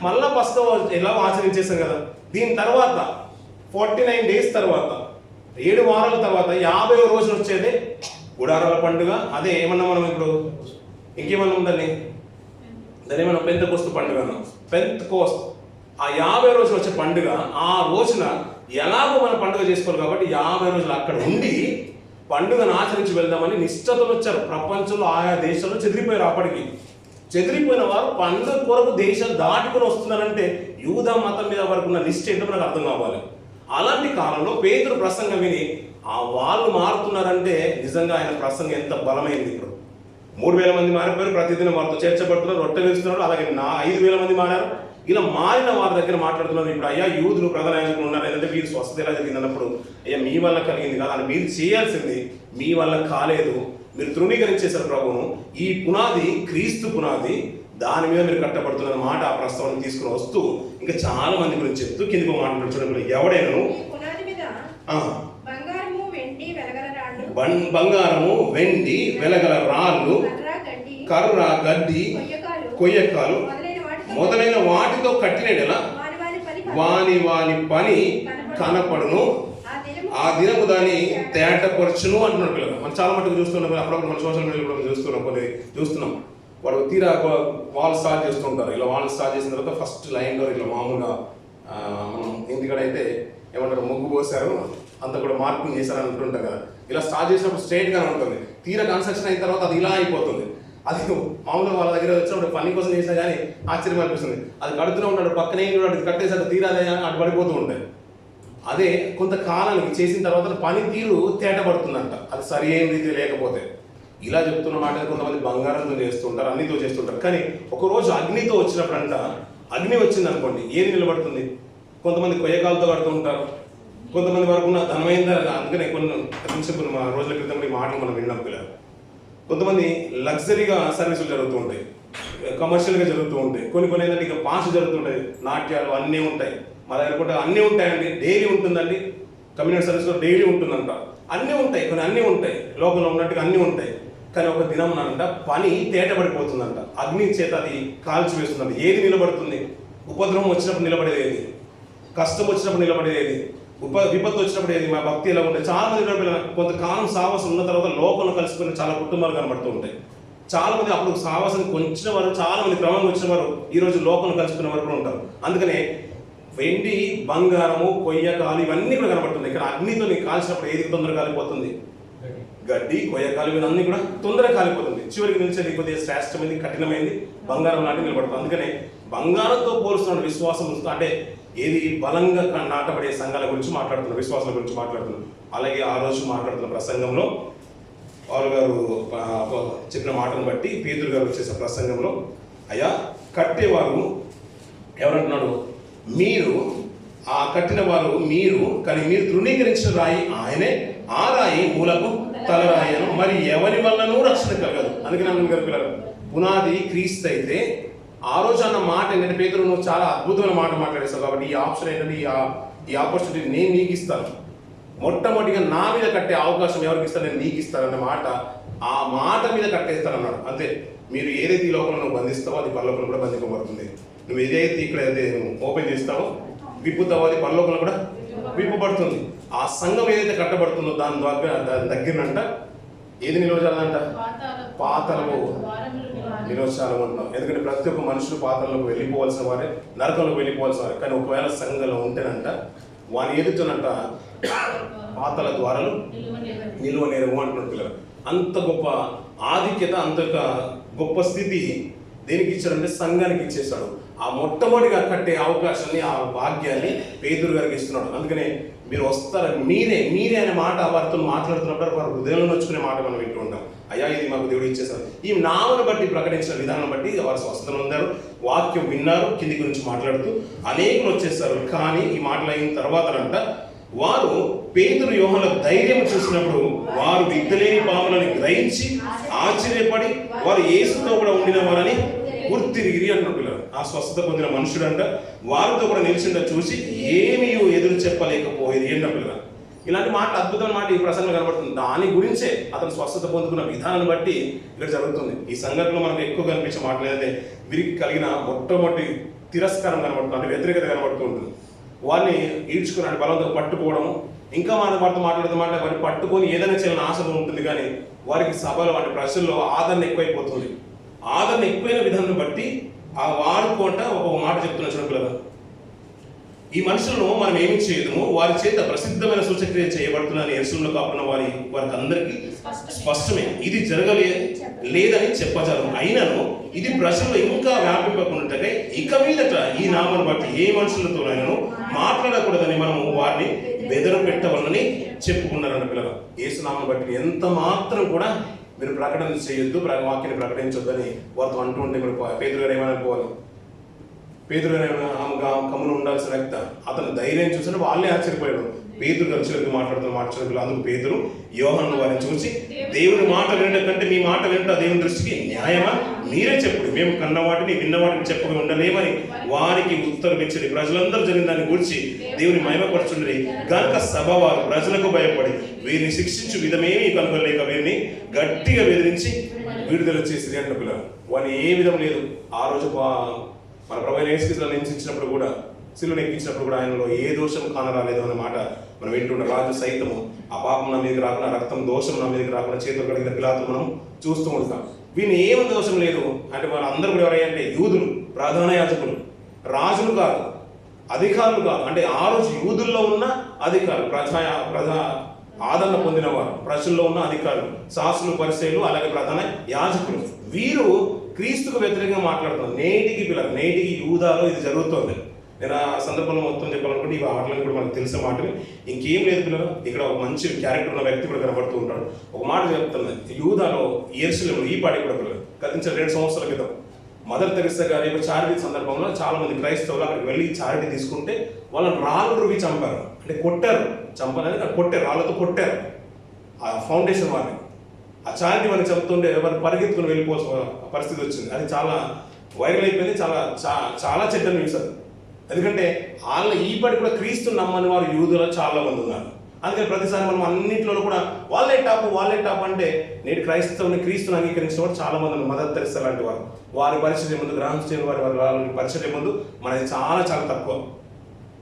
మళ్ళా పస్కా ఎలా ఆచరించేసాం కదా. దీని తర్వాత 49 days తర్వాత 7 వారాల తర్వాత 50వ రోజున వచ్చేదే గుడారాల పండుగ. అదే ఏమన్నా మనం ఇప్పుడు ఇంకేమన్నా ఉందని దాన్ని ఏమన్నా పెంతెకోస్తు పండుగ అన్నాం. పెంతెకోస్తు ఆ 50 రోజులు వచ్చే పండుగ. ఆ రోజున ఎలాగో మనం పండుగ చేసుకోవాలి కాబట్టి 50 రోజులు అక్కడ ఉండి పండుగను ఆచరించి వెళ్దామని నిష్ఠతలు వచ్చారు. ప్రపంచంలో ఆయా దేశాల్లో చెదిరిపోయారు. అప్పటికి చెదిరిపోయిన వారు పండుగ కొరకు దేశాలు దాటుకుని వస్తున్నారంటే యూదా మతం మీద వరకు ఉన్న నిష్ఠ ఏంటో మనకు అర్థం కావాలి. అలాంటి కాలంలో పేతురు ప్రసంగం విని వాళ్ళు మారుతున్నారంటే నిజంగా ఆయన ప్రసంగం ఎంత బలమైంది. ఇప్పుడు 3000 మంది మారిపోయారు, ప్రతిదినం వారితో చేర్చబడుతున్నారు, రొట్టె వేస్తున్నారు. అలాగే 5000 మంది మారారు. ఇలా మారిన వారి దగ్గర మాట్లాడుతున్నారు. ఇప్పుడు అయ్యా యూదులు ప్రధాన యాజకులు ఉన్నారు, ఏంటంటే వీరు స్వస్థత ఎలా జరిగింది అన్నప్పుడు అయ్యా మీ వల్ల కలిగింది కాదు, అని మీరు చేయాల్సింది మీ వల్ల కాలేదు, మీరు తృణీకరించేశారు ప్రభువును. ఈ పునాది క్రీస్తు పునాది, దాని మీద మీరు కట్టబడుతున్న మాట ఆ ప్రస్తావన తీసుకుని వస్తూ ఇంకా చాలా మంది గురించి చెప్తూ కిందికి మాట్లాడుతూ చూడండి. ఎవడైనా బంగారము వెండి వెలగల రాళ్ళు కర్ర గడ్డి కొయ్యకాలు మొదలైన వాటితో కట్టిన వాని పని కనపడును, ఆ దినము దాన్ని తేటపరచును అంటున్నాడు పిల్లలు. మనం చాలా మటుకు చూస్తున్నాం, అప్పుడప్పుడు మన సోషల్ మీడియాలో కూడా చూస్తున్నాం. వాడు తీరా వాళ్ళు స్టార్ట్ చేస్తుంటారు. ఇలా వాళ్ళు స్టార్ట్ చేసిన తర్వాత ఫస్ట్ లైన్లో ఇట్లా మామూలుగా మనం ఇంటికడైతే ఏమంటారు ముగ్గు పోసారు అంతా కూడా మార్కింగ్ చేశారు అంటుంటాం కదా. ఇలా స్టార్ట్ చేసినప్పుడు స్ట్రైట్గానే ఉంటుంది. తీరా కన్స్ట్రక్షన్ అయిన తర్వాత అది ఇలా అయిపోతుంది. అది మామూలుగా వాళ్ళ దగ్గర వచ్చినప్పుడు పని కోసం చేసినా కానీ ఆశ్చర్యం అనిపిస్తుంది. అది కడుతూనే ఉంటాడు, పక్కనే కట్టేసాడు, తీరాదే అటు పడిపోతూ ఉంటాయి. అదే కొంతకాలానికి చేసిన తర్వాత పని తీరు తేటపడుతుందంట, అది సరి అయిన రీతి లేకపోతే. ఇలా చెప్తున్న మాట కొంతమంది బంగారంతో చేస్తుంటారు, అన్నితో చేస్తుంటారు. కానీ ఒకరోజు అగ్నితో వచ్చినప్పుడంట, అగ్ని వచ్చింది అనుకోండి, ఏది నిలబడుతుంది? కొంతమంది కొయ్యకాలతో కడుతూ ఉంటారు, కొంతమంది వరకు ఉన్న ధనమైన. అందుకనే కొన్ని మా రోజుల క్రితం ఈ మాటలు మనం విన్నాం పిల్లలు. కొంతమంది లగ్జరీగా సర్వీసులు జరుగుతూ ఉంటాయి, కమర్షియల్గా జరుగుతూ ఉంటాయి. కొన్ని ఏంటంటే ఇక పాస్ జరుగుతుంటాయి, నాట్యాలు అన్నీ ఉంటాయి. మా దగ్గర కూడా అన్నీ ఉంటాయండి, డైలీ ఉంటుందండి. కమ్యూనిటీ సర్వీస్లో డైలీ ఉంటుందంట, అన్నీ ఉంటాయి. కొన్ని అన్నీ ఉంటాయి, లోకంలో ఉన్నట్టుగా అన్నీ ఉంటాయి. కానీ ఒక దినం అంట పని తేటపడిపోతుందంట, అగ్ని చేత అది కాల్చివేస్తుందంట. ఏది నిలబడుతుంది? ఉపద్రవం వచ్చినప్పుడు నిలబడేది ఏది? కష్టం వచ్చినప్పుడు నిలబడేది ఏది? విపత్తు వచ్చినప్పుడు ఏది? మా భక్తి ఎలా ఉంటాయి. చాలా మంది కొంతకాలం సావాసం ఉన్న తర్వాత లోకంలో కలిసిపోయిన చాలా కుటుంబాలు కనబడుతూ ఉంటాయి. చాలా మంది అప్పుడు సావాసం కొంచిన వారు, చాలా మంది క్రమంగా వచ్చిన వారు ఈరోజు లోకంలో కలిసిపోయిన వారు కూడా ఉంటారు. అందుకనే వెండి బంగారము కొయ్యకాలు ఇవన్నీ కూడా కనబడుతుంది. ఇక్కడ అగ్నితో కాల్చినప్పుడు ఏది తొందరగా కాలిపోతుంది? గడ్డి కొయ్యకాలు ఇవన్నీ కూడా తొందరగా కాలిపోతుంది. చివరికి నిలిచేది కొద్దిగా శ్రేష్టమైంది, కఠినమైంది బంగారం లాంటి నిలబడుతుంది. అందుకనే బంగారంతో పోలుస్తున్న విశ్వాసం అంటే ఏది బలంగా నాటబడే సంఘాల గురించి మాట్లాడుతున్నారు, విశ్వాసాల గురించి మాట్లాడుతున్నారు. అలాగే ఆ రోజు మాట్లాడుతున్న ప్రసంగంలో పౌలు గారు చెప్పిన మాటను బట్టి పేతురు గారు చేసే ప్రసంగంలో, అయ్యా కట్టేవారు ఎవరంటున్నాడు? మీరు ఆ కట్టిన వారు మీరు, కానీ మీరు తృణీకరించిన రాయి ఆయనే, ఆ రాయి మూలకు తలరాయను, మరి ఎవరి వల్లనూ రక్షణ కలగదు. అందుకని అన్న గారు పిల్లలు, పునాది క్రీస్తు అయితే ఆ రోజు అన్న మాట ఏంటంటే, పేతురు నువ్వు చాలా అద్భుతమైన మాట మాట్లాడేస్తావు కాబట్టి ఈ ఆప్షన్ ఏంటంటే ఈ ఆపర్చునిటీ నేను నీకు ఇస్తాను. మొట్టమొదటిగా నా మీద కట్టే అవకాశం ఎవరికి ఇస్తాను? నేను నీకు ఇస్తానన్న మాట, ఆ మాట మీద కట్టేస్తానన్నాడు. అంతే. మీరు ఏదైతే ఈ లోకంలో నువ్వు బంధిస్తావో అది పరలోకంలో కూడా బంధింపబడుతుంది. నువ్వు ఏదైతే ఇక్కడ అయితే ఓపెన్ చేస్తావో విప్పుతావో అది పరలోకంలో కూడా విప్పబడుతుంది. ఆ సంఘం ఏదైతే కట్టబడుతుందో దాని దగ్గరనంట ఏది నిలవజాలంట? పాతాళము నిలవచాలం అంటున్నాం. ఎందుకంటే ప్రతి ఒక్క మనుషులు పాతాళంలోకి వెళ్ళిపోవాల్సిన వారే, నరకంలోకి వెళ్ళిపోవాల్సిన వారే. కానీ ఒకవేళ సంఘంలో ఉంటేనంట వాని ఎదుగుతున్నంట పాతాళ ద్వారాలు నిలువనేరవు అంటున్నాడు పిల్లలు. అంత గొప్ప ఆధిక్యత, అంత గొప్ప స్థితి దేనికి ఇచ్చాడంటే సంఘానికి ఇచ్చేశాడు. ఆ మొట్టమొదటిగా కట్టే అవకాశాన్ని, ఆ భాగ్యాన్ని పేతురు గారికి ఇస్తున్నాడు. అందుకనే మీరు వస్తారు, మీరే అనే మాట వారితో మాట్లాడుతున్నప్పుడు వారి హృదయంలో నొచ్చుకునే మాట మనం వింటూ ఉంటాం. అయ్యా ఇది మాకు దేవుడు ఇచ్చేసారు. ఈ నామను బట్టి ప్రకటించిన విధానం బట్టి వారు స్వస్థతను పొందారు, వాక్యం విన్నారు, కింది గురించి మాట్లాడుతూ అనేకులు వచ్చేస్తారు. కానీ ఈ మాటలు అయిన తర్వాతనంట వారు పేతురు యోహానుల ధైర్యం చూసినప్పుడు వారు విత్తలేని పాములని గ్రహించి ఆశ్చర్యపడి వారు యేసుతో కూడా ఉండిన వారని గుర్తిరిగిరి అంటున్న పిల్లలు. ఆ స్వస్థత పొందిన మనుషుడంట వారితో కూడా నిలిచిండ చూసి ఏమీ ఎదురు చెప్పలేకపోయేది ఏంటో పిల్లలు. ఇలాంటి మాట, అద్భుతమైన మాట ఈ ప్రసంగంలో కనబడుతుంది. దాని గురించే అతను స్వస్థత పొందుకున్న విధానాన్ని బట్టి ఇక్కడ జరుగుతుంది. ఈ సంఘటనలో మనకు ఎక్కువ కనిపించే మాటలు ఏదైతే వీరికి కలిగిన మొట్టమొదటి తిరస్కారం కనబడుతుంది, అంటే వ్యతిరేకత కనబడుతూ ఉంటుంది. వారిని ఈడ్చుకుని బలంతో పట్టుకోవడము, ఇంకా వారితో మాట్లాడుతూ వారిని పట్టుకొని ఏదైనా చేయాలని ఆశ ఉంటుంది, కానీ వారికి సభలో వాటి ప్రశ్నల్లో ఆదరణ ఎక్కువైపోతుంది. ఆదరణ ఎక్కువైన విధానం బట్టి ఆ వాడుకోట ఒక మాట చెప్తున్న చిన్నపిల్లలు, ఈ మనుషులను మనం ఏమి చేయదము, వారి చేత ప్రసిద్ధమైన సూచక్రియ చేయబడుతుందని యెరూషలేములో కాపున్న వారికి అందరికీ స్పష్టమే. ఇది లేదని చెప్పజాలం. అయినను ఇది ప్రజల్లో ఇంకా వ్యాపింపకుండా ఇక మీదట ఈ నామను బట్టి ఏ మనుషులతోనైనా మాట్లాడకూడదని మనము వారిని బెదరు పెట్టవాలని చెప్పుకున్నారన్న పిల్లలు. యేసు నామను బట్టి ఎంత మాత్రం కూడా మీరు ప్రకటన చేయొద్దు, వాక్యాన్ని ప్రకటించొద్దని వారితో అంటూ ఉంటే మీరు పేతురు గారు ఏమైనా పోవాలి, పేతురు గారు కమ్మును ఉండాల్సిన వ్యక్త. అతను ధైర్యం చూసిన వాళ్ళే ఆశ్చర్యపోయాడు. పేతురు గారు చివరికి మాట్లాడుతున్న అందుకు పేతురు యోహాను వారిని చూసి, దేవుని మాట వినడం కంటే మీ మాట వినట దేవుని దృష్టికి న్యాయమా? మీరే చెప్పుడు, మేము కన్న వాటిని విన్న వాటిని చెప్పక ఉండలేమని వారికి ఉత్తరం ఇచ్చింది. ప్రజలందరూ జరిగిన దాన్ని గురించి దేవుని మహిమపరచుండ్రి గనుక సభ వారు ప్రజలకు భయపడి వీరిని శిక్షించు విధమేమీ కనుగొనలేక వీరిని గట్టిగా బెదిరించి విడుదల చేసి అంట పిల్లలు. వారిని ఏ విధం లేదు. ఆ రోజు మన ప్రభు యేసుక్రీస్తును హింసించినప్పుడు కూడా, శిలువను ఎక్కించినప్పుడు కూడా ఆయనలో ఏ దోషం కానరాలేదు అనే మాట మనం వింటున్న. రాజు సైతము ఆ పాపం నా మీదకి రాకుండా, రక్తం దోషం నా మీదకి రాకుండా చేతులు కడిగిన పిలాతు మనం చూస్తూ ఉంటాం. వీళ్ళని ఏమి దోషం లేదు అంటే వాళ్ళందరూ కూడా ఎవరంటే యూదులు, ప్రధాన యాజకులు, రాజులు కాదు, అధికారులు కాదు. అంటే ఆ రోజు యూదుల్లో ఉన్న అధికారులు, ప్రజా ఆదరణ పొందిన వారు, ప్రజల్లో ఉన్న అధికారులు, శాస్త్రులు, పరిసయ్యులు, అలాగే ప్రధాన యాజకులు. వీరు క్రీస్తుకు వ్యతిరేకంగా మాట్లాడుతున్నారు. నేటికి యూదాలో ఇది జరుగుతుంది. నేను ఆ సందర్భంలో మొత్తం చెప్పాలనుకుంటే ఈ మాటలను కూడా మనకు తెలిసిన మాటలు ఇంకేం లేదు పిల్లలు. ఇక్కడ ఒక మంచి క్యారెక్టర్ ఉన్న వ్యక్తి కూడా కనబడుతూ ఉంటాడు. ఒక మాట చెప్తున్నది, యూదాలో యెరూషలేములో ఈ పాటి కూడా పిల్లలు గతించిన 2 సంవత్సరాల క్రితం మదర్ తెరెసా గారి చారిటీ సందర్భంలో చాలా మంది క్రైస్తవులు అక్కడికి వెళ్ళి చారిటీ తీసుకుంటే వాళ్ళని రాళ్ళు రువి చంపారు. అంటే కొట్టారు, చంపాలని కొట్టారు, రాళ్ళతో కొట్టారు ఆ ఫౌండేషన్ వారిని. ఆ చారిటీ వారిని చెప్తుంటే వారిని పరిగెత్తుకుని వెళ్ళిపోవాల్సిన పరిస్థితి వచ్చింది. అది చాలా వైరల్ అయిపోయింది. చాలా చెడ్డ న్యూస్ అది. ఎందుకంటే వాళ్ళ ఈపటి కూడా క్రీస్తుని నమ్మని వారు యూదులో చాలా మంది ఉన్నారు. అందుకని ప్రతిసారి మనం అన్నింటిలో కూడా వాళ్ళే టాప్ అంటే నేటి క్రీస్తుని అంగీకరించిన వారు చాలా మంది ఉన్నారు. మదర్ తెరెసా లాంటి వారి పరిచర్య ముందు, గ్రాహం స్టేన్ వారి పరిచర్య ముందు మనది చాలా తక్కువ.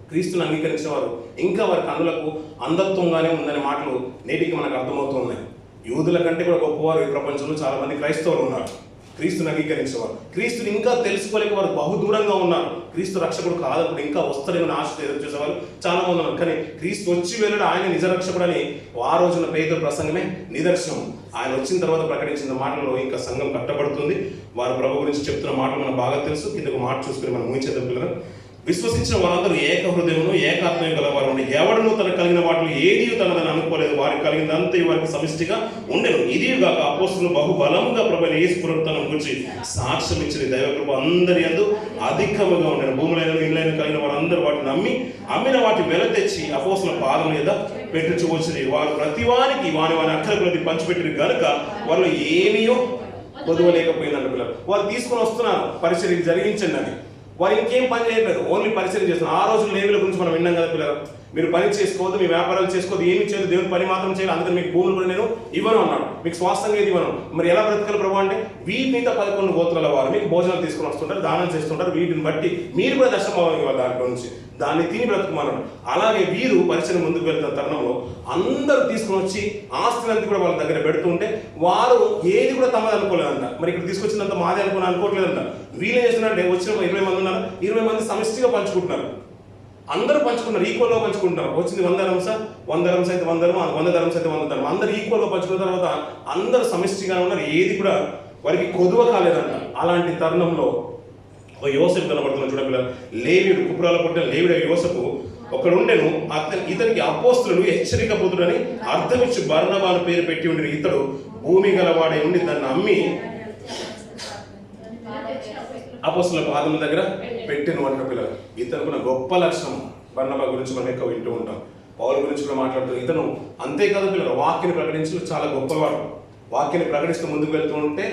క్రీస్తుని అంగీకరించిన వారు ఇంకా వారి కన్నులకు అంధత్వంగానే ఉందనే మాటలు నేటికి మనకు అర్థమవుతున్నాయి. యూదుల కంటే కూడా గొప్పవారు ఈ ప్రపంచంలో చాలా మంది క్రైస్తవులు ఉన్నారు. క్రీస్తుని అంగీకరించేవారు, క్రీస్తుని ఇంకా తెలుసుకోలేక వారు బహుదూరంగా ఉన్నారు. క్రీస్తు రక్షకుడు కాదప్పుడు ఇంకా వస్తాడేమని ఆశతో ఎదురు చూసేవారు చాలా మంది ఉన్నారు. కానీ క్రీస్తు వచ్చి వెళ్ళడం ఆయన నిజ రక్షకుడు అని ఆ రోజున పేతురు ప్రసంగమే నిదర్శనం. ఆయన వచ్చిన తర్వాత ప్రకటించిన మాటలలో ఇంకా సంఘం కట్టబడుతుంది. వారు ప్రభు గురించి చెప్తున్న మాటలు మనకు బాగా తెలుసు. కిందకు మాట చూసుకుని మనం ఊహించేద్దాం పిల్లలు. విశ్వసించిన వారందరూ ఏక హృదయమును ఏకాత్మయం గలవారు ఉండి ఎవడను తనకు కలిగిన వాటిలో ఏది తనదని అనుకోలేదు. వారికి కలిగినంత వారికి సమిష్టిగా ఉండెను. ఇదిగాక అపోస్తలులు బహుబలముగా ప్రభువైన యేసు పునరుత్థానం గురించి సాక్ష్యం ఇచ్చిన దైవకృప అందరి యందు అధికముగా ఉండెను. భూములైన ఇండ్లైన కలిగిన వారందరూ వాటిని అమ్మిన వాటి వెల తెచ్చి అపోస్తలుల పాదం మీద పెట్టుచువచ్చిరి. వారు ప్రతివానికి వాని అక్కర ప్రతి పంచిపెట్టిన కనుక వారిలో ఏమీయో పొదవలేకపోయిందంట పిల్లలు. వారు తీసుకొని వస్తున్నారు పరిచర్య జరిగించండి అని. వారు ఇంకేం పని చేయట్లేదు, ఓన్లీ పరిచయం చేస్తున్నారు. ఆ రోజు లేవీల గురించి మనం విన్నాం కదా పిల్లలు. మీరు పని చేసుకోవద్దు, మీ వ్యాపారాలు చేసుకోవద్దు, ఏమి చేయదు, దేవుని పని మాత్రం చేయాలి. అందుకని మీకు భూములు కూడా నేను ఇవ్వను అన్నాడు. మీకు స్వాస్థంగా ఇది ఇవ్వను. మరి ఎలా బ్రతకాలి ప్రభు అంటే వీటి మీద 11 గోత్రాల వారు మీకు భోజనాలు తీసుకొని వస్తుంటారు, దానం చేస్తుంటారు. వీటిని బట్టి మీరు కూడా దశమభాగం ఇవ్వాలి దాంట్లో నుంచి, దాన్ని తిని బ్రతుకుమన్నాడు. అలాగే వీరు పరిచయం ముందుకు వెళ్తున్న తరుణంలో అందరూ తీసుకొని వచ్చి ఆస్తులంతా కూడా వాళ్ళ దగ్గర పెడుతుంటే వారు ఏది కూడా తమది అనుకోలేదంట. మరి ఇక్కడ తీసుకొచ్చినంత మాది అనుకోవట్లేదంట. వీళ్ళు ఏం చేస్తున్నారంటే వచ్చిన 20 మంది ఉన్నారు, 20 మంది సమిష్టిగా పంచుకుంటున్నారు. అందరూ పంచుకున్నారు, ఈక్వల్గా పంచుకుంటున్నారు. వచ్చింది 100 ధర్మస, 100 ధర్మస అయితే 100 ధర్మం, 100 ధర్మస అయితే 100 ధర్మం. అందరూ ఈక్వల్గా పంచుకున్న తర్వాత అందరూ సమిష్టిగా ఉన్నారు. ఏది కూడా వారికి కొదువ కాలేదంట. అలాంటి తరుణంలో ఒక యోసేపు కనబడుతున్న చూడపిల్ల, లేవీయుడు కుప్రాల పుట్టిన లేవీడు యోసేపు ఒకడుండెను. ఇతనికి అపోస్తలుడు హెచ్చరిక పుత్రుడని అర్థమిచ్చి బర్నబాను పేరు పెట్టి ఉండి ఇతడు భూమి గలవాడే ఉండి దాన్ని అమ్మి అపోస్తలుల పాదం దగ్గర పెట్టిన వంట పిల్లలు. ఇతనుకున్న గొప్ప లక్షణం. బర్నబా గురించి మనం ఎక్కువ వింటూ ఉంటాం, పౌలు గురించి కూడా మాట్లాడుతూ. ఇతను అంతేకాదు పిల్లలు, వాక్యాన్ని ప్రకటించడం చాలా గొప్పవాడు. వాక్యాన్ని ప్రకటిస్తూ ముందుకు వెళ్తూ ఉంటే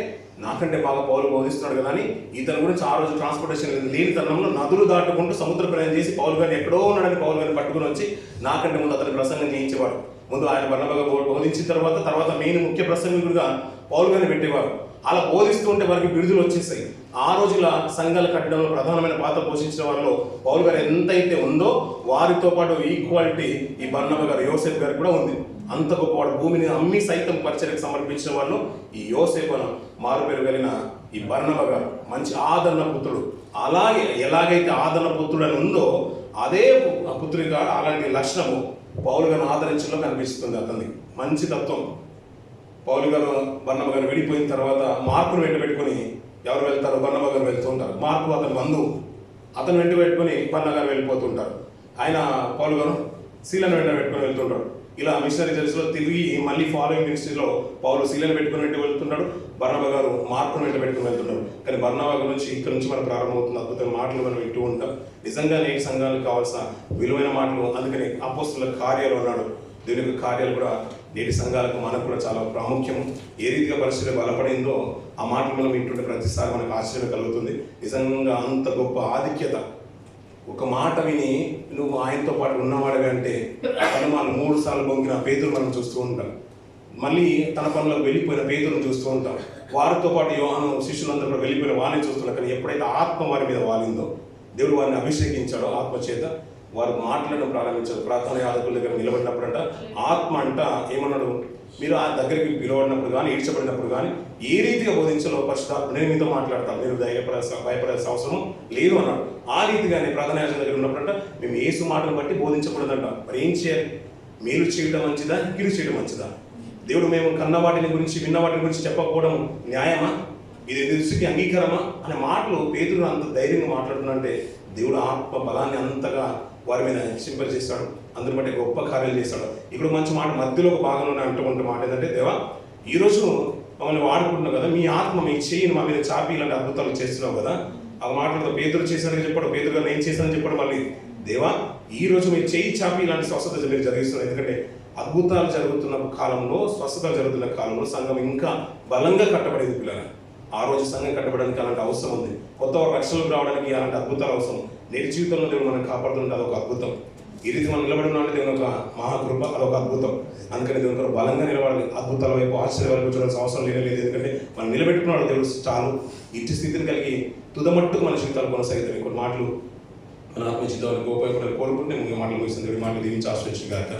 నాకంటే బాగా పౌలు బోధిస్తున్నాడు కదా అని ఇతని గురించి ఆ రోజు ట్రాన్స్పోర్టేషన్ లేని తరుణంలో నదులు దాటుకుంటూ సముద్ర ప్రయాణం చేసి పౌలు గారిని ఎక్కడో ఉన్నాడని పౌలు గారిని పట్టుకుని వచ్చి నాకంటే ముందు అతని ప్రసంగం చేయించేవాడు. ముందు ఆయన బర్నబాగా బోధించిన తర్వాత మెయిన్ ముఖ్య ప్రసంగికుడిగా పౌలు గారిని పెట్టేవారు. అలా బోధిస్తూ ఉంటే వారికి బిరుదులు వచ్చేసాయి. ఆ రోజుల సంఘాలు కట్టడంలో ప్రధానమైన పాత్ర పోషించిన వారిలో పౌలు గారు ఎంతైతే ఉందో వారితో పాటు ఈక్వాలిటీ ఈ బర్నబా గారు, యోసేపు గారు కూడా ఉంది. అంత గొప్పవాడు, భూమిని అమ్మి సైతం పరిచర్యకు సమర్పించిన వాళ్ళు ఈ యోసేపు మారుపేరు కలిగిన ఈ బర్నబా గారు మంచి ఆదరణ పుత్రుడు. అలాగే ఎలాగైతే ఆదరణ పుత్రుడు అని ఉందో అదే పుత్రుడిగా అలాంటి లక్షణము పౌలు గారిని ఆదరించడంలో కనిపిస్తుంది. అతనికి మంచి తత్వం. పౌలు గారు బర్నబా గారు విడిపోయిన తర్వాత మార్కును వెంట పెట్టుకుని ఎవరు వెళ్తారో బర్నబా గారు వెళ్తూ ఉంటారు. మార్కు అతని బంధువు, అతను వెంట పెట్టుకుని బర్నబా గారు వెళ్ళిపోతుంటారు. ఆయన పౌలు గారు శీలను వెంట పెట్టుకుని వెళ్తుంటాడు. ఇలా మిషనరీ జర్నీస్లో తిరిగి మళ్ళీ ఫాలోయింగ్ మినిస్ట్రీలో పౌలు శీలను పెట్టుకుని వెంట వెళ్తుంటాడు, బర్నబా గారు మార్కును వెంట పెట్టుకుని వెళ్తుంటారు. కానీ బర్నబా గురించి ఇక్కడ నుంచి మనం ప్రారంభమవుతుంది. అద్భుతమైన మాటలు మనం వింటూ ఉంటాం. నిజంగా నేటి సంఘానికి కావాల్సిన విలువైన మాటలు. అందుకని అపోస్తుల కార్యాలు అన్నాడు. దీని యొక్క కార్యాలు కూడా నేటి సంఘాలకు మనకు కూడా చాలా ప్రాముఖ్యం. ఏ రీతిగా పరిస్థితి బలపడిందో ఆ మాటలు మనం వింటుంటే ప్రతిసారి మనకు ఆశ్చర్యం కలుగుతుంది. నిజంగా అంత గొప్ప ఆధిక్యత. ఒక మాట విని నువ్వు ఆయనతో పాటు ఉన్నవాడివి అంటే మనం 3 సార్లు బొంగిన పేతురు మనం చూస్తూ ఉంటాం. మళ్ళీ తన పనులకు వెళ్ళిపోయిన పేతురును చూస్తూ ఉంటాం. వారితో పాటు యోహాను శిష్యులందరూ కూడా వెళ్ళిపోయిన వారిని చూస్తున్నాం. కానీ ఎప్పుడైతే ఆత్మ వారి మీద వాలిందో, దేవుడు వారిని అభిషేకించాడో ఆత్మ చేత వారు మాట్లాడడం ప్రారంభించారు. ప్రార్థన యాజకుల దగ్గర నిలబడినప్పుడంట ఆత్మ అంట ఏమన్నాడు, మీరు ఆ దగ్గరికి పిలవడినప్పుడు కానీ ఈడ్చబడినప్పుడు కానీ ఏ రీతిగా బోధించాలో పరిశుద్ధాత్మ నేను మీతో మాట్లాడతాను, మీరు భయపడాల్సిన అవసరం లేదు అన్నాడు. ఆ రీతిగానే ప్రార్థన యాజకుల దగ్గర ఉన్నప్పుడంట మేము యేసు మాటను బట్టి బోధించకూడదంట. మరి ఏం చేయాలి? మేలు చేయడం మంచిదా, కీడు చేయడం మంచిదా? దేవుడు మేము కన్న వాటిని గురించి విన్న వాటిని గురించి చెప్పకపోవడం న్యాయమా? ఇది దృష్టికి అంగీకారమా అనే మాటలు పేతురు అంత ధైర్యంగా మాట్లాడుతుందంటే దేవుడు ఆత్మ బలాన్ని అంతగా వారి మీద సింపజేస్తాడు. అందరి బట్టి గొప్ప కార్యాలు చేస్తాడు. ఇప్పుడు మంచి మాట మధ్యలో ఒక భాగంలో అంటుకుంటే మాట ఏంటంటే, దేవా ఈరోజు మమ్మల్ని వాడుకుంటున్నావు కదా, మీ ఆత్మ మీ చేయిని మా మీద చాపి ఇలాంటి అద్భుతాలు చేస్తున్నావు కదా. ఆ మాటలతో పేతురు చేశానని చెప్పాడు, పేతురు గారు నేను చేశానని చెప్పాడు. మళ్ళీ దేవా ఈ రోజు మీరు చేయి చాపి ఇలాంటి స్వస్థత మీరు జరిగిస్తున్నారు. ఎందుకంటే అద్భుతాలు జరుగుతున్న కాలంలో, స్వస్థతలు జరుగుతున్న కాలంలో సంఘం ఇంకా బలంగా కట్టబడింది. పిల్లలు ఆ రోజు సంఘం కట్టబడడానికి అలాంటి అవసరం ఉంది. కొత్త రక్షణకు రావడానికి అలాంటి అద్భుతాలు అవసరం. నేటి జీవితంలో దేవుడు మనం కాపాడుతుంటే అదొక అద్భుతం. ఈ రీతి మనం నిలబడిన అంటే దేవుని ఒక మహాకృప, అదొక అద్భుతం. అందుకని దేవుని ఒక బలంగా నిలబడాలి. అద్భుతాల వైపు ఆశ్చర్య వైపు చూడాల్సిన అవసరం లేదు. ఎందుకంటే మనం నిలబెట్టుకున్నాడు దేవుడు చాలు. ఇట్టి స్థితిని కలిగి తుదమట్టుకు మన జీవితాలు కొనసాగుతాయి. కొన్ని మాటలు మన ఆత్మ జీవితానికి ఉపయోగపడాలని కోరుకుంటే మాటలు ముగిస్తుంది. మాటలు దీవించి ఆశ్రయించి కాక.